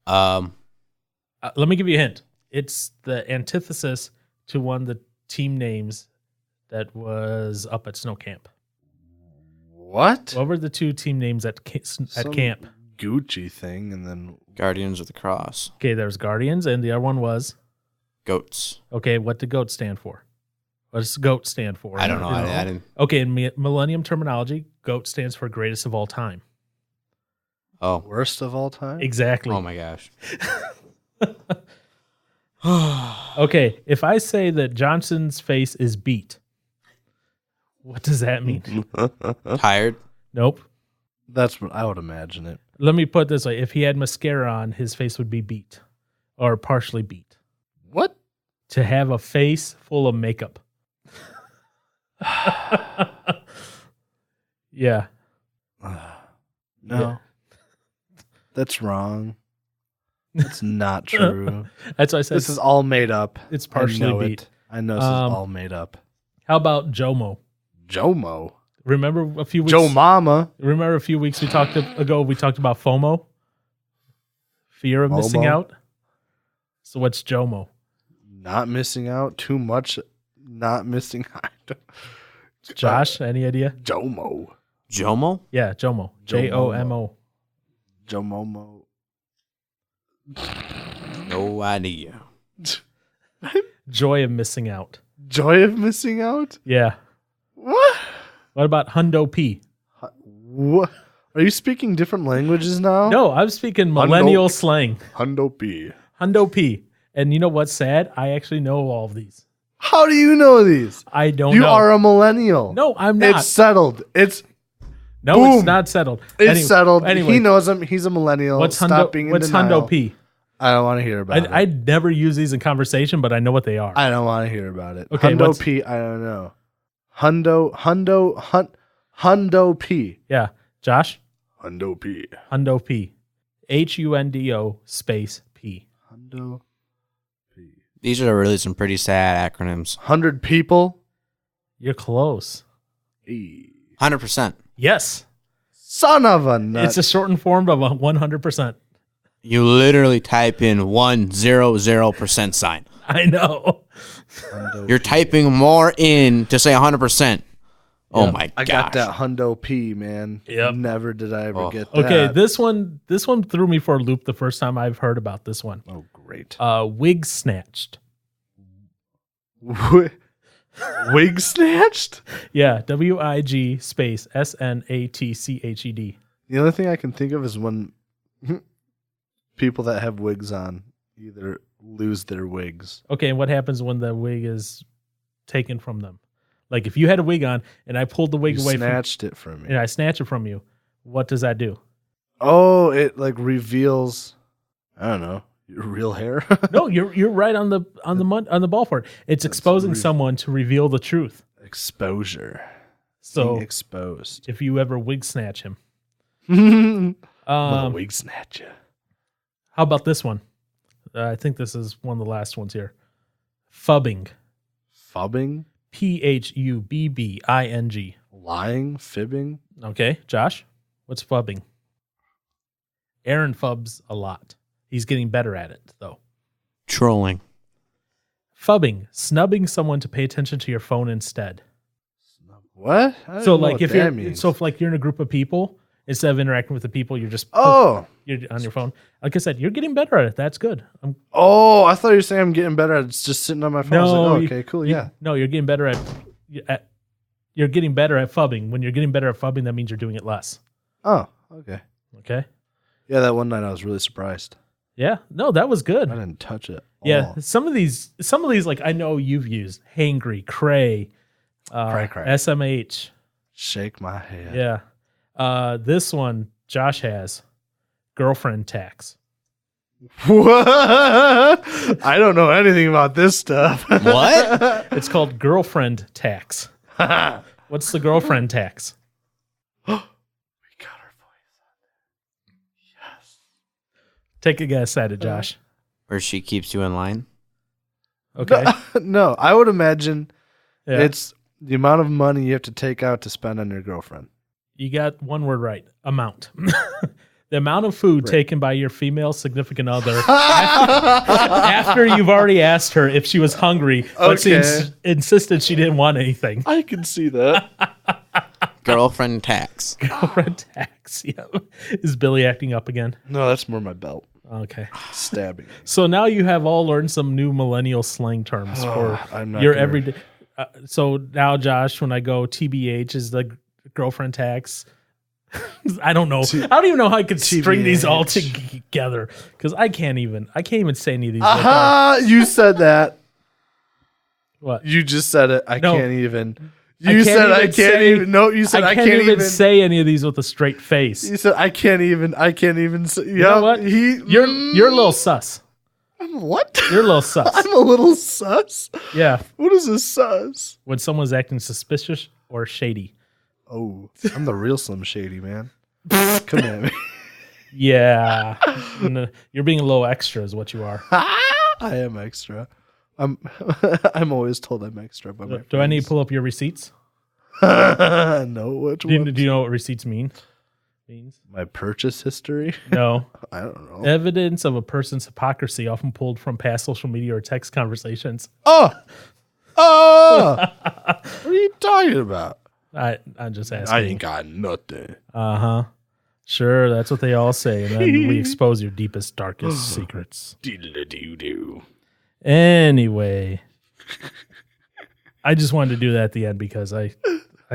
Let me give you a hint. It's the antithesis to one of the team names that was up at snow camp. What? What were the two team names at camp? Gucci thing, and then Guardians of the Cross. Okay, there's Guardians, and the other one was Goats. Okay, what did GOAT stand for? What does GOAT stand for? I don't know. I didn't. Okay, in millennium terminology, GOAT stands for greatest of all time. Oh, worst of all time? Exactly. Oh my gosh. Okay, if I say that Johnson's face is beat, what does that mean? Tired? Nope. That's what I would imagine it. Let me put it this way. If he had mascara on, his face would be beat or partially beat. What? To have a face full of makeup. Yeah. No. Yeah. That's wrong. That's not true. That's why I said this is all made up. It's partially beat. I know this is all made up. How about Jomo? Jomo? Remember a few weeks Joe Mama. Remember a few weeks we talked about FOMO? Fear of missing out? So what's JOMO? Not missing out. Too much not missing out. Josh, any idea? Jomo. Jomo? Yeah, JOMO. JOMO. Jomomo. No idea. Joy of missing out. Joy of missing out? Yeah. What? What about Hundo P? What? Are you speaking different languages now? No, I'm speaking millennial slang. Hundo P. Hundo P. And you know what's sad? I actually know all of these. How do you know these? I don't know. know. You are a millennial. No, I'm not. It's settled. It's It's not settled. It's settled. Anyway, he knows him. He's a millennial. What's Stop being in Hundo P? I don't want to hear about it. I never use these in conversation, but I know what they are. I don't want to hear about it. Okay, Hundo P. I don't know. Hundo P. Yeah. Josh? Hundo P. Hundo P. HUNDO space P. Hundo P. These are really some pretty sad acronyms. 100 people. You're close. 100%. Yes. Son of a nut. It's a shortened form of 100%. You literally type in 100% sign. I know. You're typing more in to say 100%. Oh my gosh. I got that Hundo P, man. Yep. Never did I ever get that. Okay, this one threw me for a loop the first time I've heard about this one. Oh, great. Wig snatched. Wig snatched? Yeah, WIG space SNATCHED. The only thing I can think of is when people that have wigs on either lose their wigs. Okay, and what happens when the wig is taken from them? Like if you had a wig on and I pulled the wig away snatched it from me. And I snatch it from you, what does that do? Oh, it like reveals, I don't know, your real hair. No, you're right on the ball for it. It's exposing someone to reveal the truth. Exposure. So being exposed. If you ever wig snatch him. I'm gonna wig snatch you. How about this one? I think this is one of the last ones here. Fubbing. Fubbing? PHUBBING. Lying? Fibbing? Okay, Josh, what's fubbing? Aaron fubs a lot. He's getting better at it, though. Trolling. Fubbing, snubbing someone to pay attention to your phone instead. What? So like if you're in a group of people, instead of interacting with the people, you're just you're on your phone. Like I said, you're getting better at it. That's good. I thought you were saying I'm getting better at it. It's just sitting on my phone. No, I was like, okay, cool, yeah. No, you're getting better at you're getting better at fubbing. When you're getting better at fubbing, that means you're doing it less. Oh, okay. Okay. Yeah, that one night I was really surprised. Yeah, no, that was good. I didn't touch it. Yeah, some of these, like I know you've used hangry, cray, cray. SMH. Shake my head. Yeah. This one Josh has girlfriend tax. What? I don't know anything about this stuff. What? It's called girlfriend tax. What's the girlfriend tax? We got our voice on there. Yes. Take a guess at it, Josh. Where she keeps you in line? Okay. No, I would imagine it's the amount of money you have to take out to spend on your girlfriend. You got one word right. Amount. The amount of food taken by your female significant other after you've already asked her if she was hungry, but she insisted she didn't want anything. I can see that. Girlfriend tax. Girlfriend tax. Yeah. Is Billy acting up again? No, that's more my belt. Okay. Stabbing. So now you have all learned some new millennial slang terms for your everyday. So now, Josh, when I go TBH is the girlfriend tax. I don't know. I don't even know how I could string these all together because I can't even say any of these. You said that. What? You just said it. I can't even. No, you said I can't even say any of these with a straight face. You said I can't even. Say, you know what? You're a little sus. I'm what? You're a little sus. I'm a little sus. Yeah. What is a sus? When someone's acting suspicious or shady. Oh, I'm the real Slim Shady, man. Come at me. Yeah. You're being a little extra is what you are. I am extra. I'm always told I'm extra by my friends. Do I need to pull up your receipts? No, which one? Do you know what receipts means? My purchase history? No. I don't know. Evidence of a person's hypocrisy often pulled from past social media or text conversations. Oh! What are you talking about? I'm just asking. I ain't got nothing. Uh-huh. Sure, that's what they all say. And then we expose your deepest, darkest secrets. Diddle-a-doo-doo. Anyway, I just wanted to do that at the end because I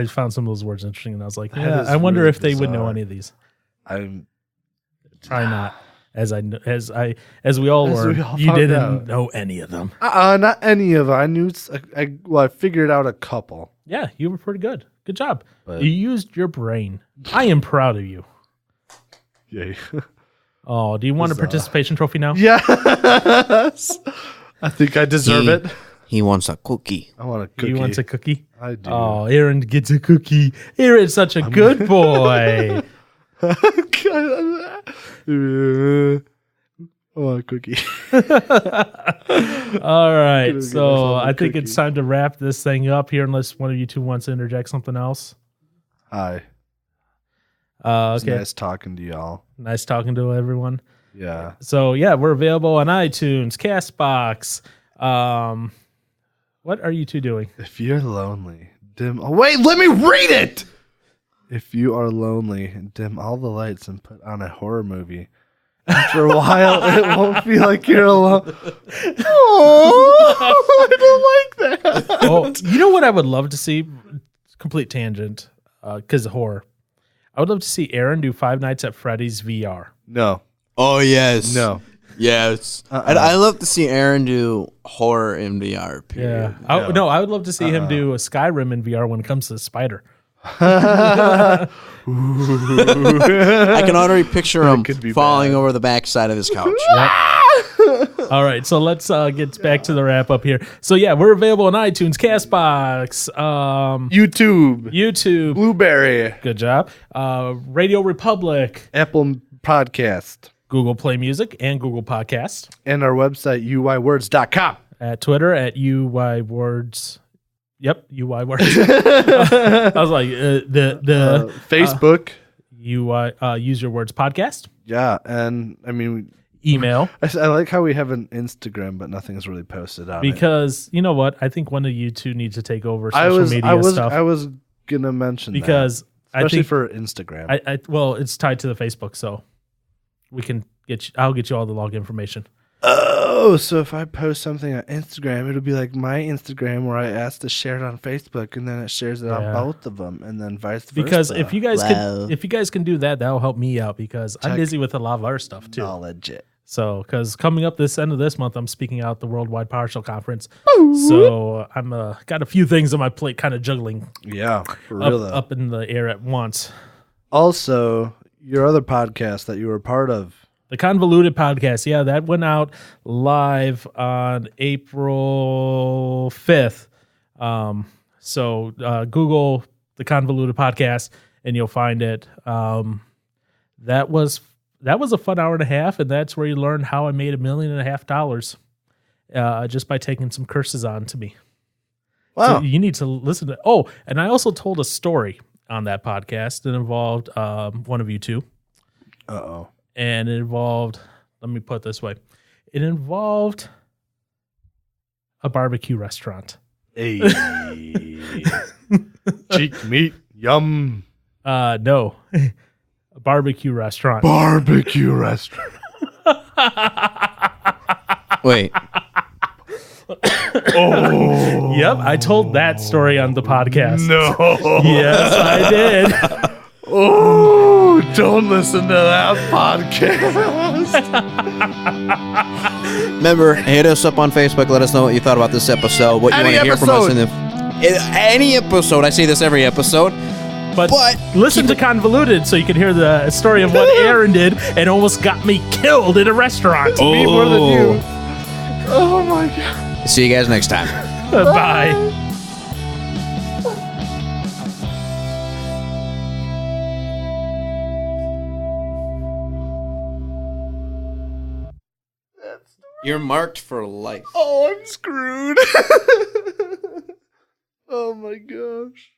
found some of those words interesting, and I was like, yeah, I wonder really if they would know bizarre. any of these. I'm Try not, as we all learned, you didn't know any of them. Not any of them. I knew. I figured out a couple. Yeah, you were pretty good. Good job. But- You used your brain. I am proud of you. Yay! Oh, do you want a participation trophy now? Yes. I think I deserve it. He wants a cookie. I want a cookie. You want a cookie? I do. Oh, Aaron gets a cookie. Aaron's such a good boy. I want a cookie. All right. Gonna get So myself a I think cookie. it's time to wrap this thing up here, unless one of you two wants to interject something else. Hi. It's Okay. nice talking to y'all. Nice talking to everyone. Yeah. So yeah, we're available on iTunes, Castbox. What are you two doing? If you're lonely, dim. Oh, wait, let me read it. If you are lonely, dim all the lights and put on a horror movie. After a while, it won't feel like you're alone. Oh, I don't like that. Oh, you know what I would love to see? Complete tangent, because of horror. I would love to see Aaron do Five Nights at Freddy's VR. No. Oh, yes. No. Yes. I love to see Aaron do horror in VR. Period. Yeah. I would love to see him do a Skyrim in VR when it comes to the spider. I can already picture him could be falling bad. over the backside of his couch. All right, so let's get back to the wrap up here. So yeah, we're available on iTunes, Castbox, YouTube, Blueberry, good job, Radio Republic, Apple Podcast, Google Play Music, and Google Podcast. and our website, uywords.com. At Twitter at uywords. Yep, uywords. I was like the Facebook. Use Your Words podcast. Yeah, and I mean, Email. I like how we have an Instagram, but nothing's really posted on it. Because you know what? I think one of you two needs to take over social media stuff. I was gonna mention because that, especially I think for Instagram. Well, it's tied to the Facebook, so we can get. I'll get you all the log information. Oh, so if I post something on Instagram, it'll be like my Instagram where I ask to share it on Facebook, and then it shares it on both of them, and then vice versa. Because if you guys can do that, that'll help me out because I'm busy with a lot of our stuff too. Knowledge it. So, because coming up this end of this month, I'm speaking out at the Worldwide PowerShell Conference. So I'm got a few things on my plate, kind of juggling. Yeah, for real though. Up in the air at once. Also, your other podcast that you were part of. The Convoluted Podcast, yeah, that went out live on April 5th. So Google The Convoluted Podcast, and you'll find it. That was a fun hour and a half, and that's where you learn how I made $1.5 million just by taking some curses on to me. Wow. So you need to listen to. Oh, and I also told a story on that podcast that involved one of you two. Uh-oh. And it involved, let me put it this way, it involved a barbecue restaurant. Hey. Cheek meat. Yum. No. A barbecue restaurant. Barbecue restaurant. Wait. Oh. Yep, I told that story on the podcast. No. Yes, I did. Oh, don't listen to that podcast. Remember, hit us up on Facebook. Let us know what you thought about this episode. What you want to hear from us in any episode. I say this every episode. But listen to Convoluted so you can hear the story of what Aaron did and almost got me killed in a restaurant. Me more than you. Oh my God. See you guys next time. Bye. You're marked for life. Oh, I'm screwed. Oh my gosh.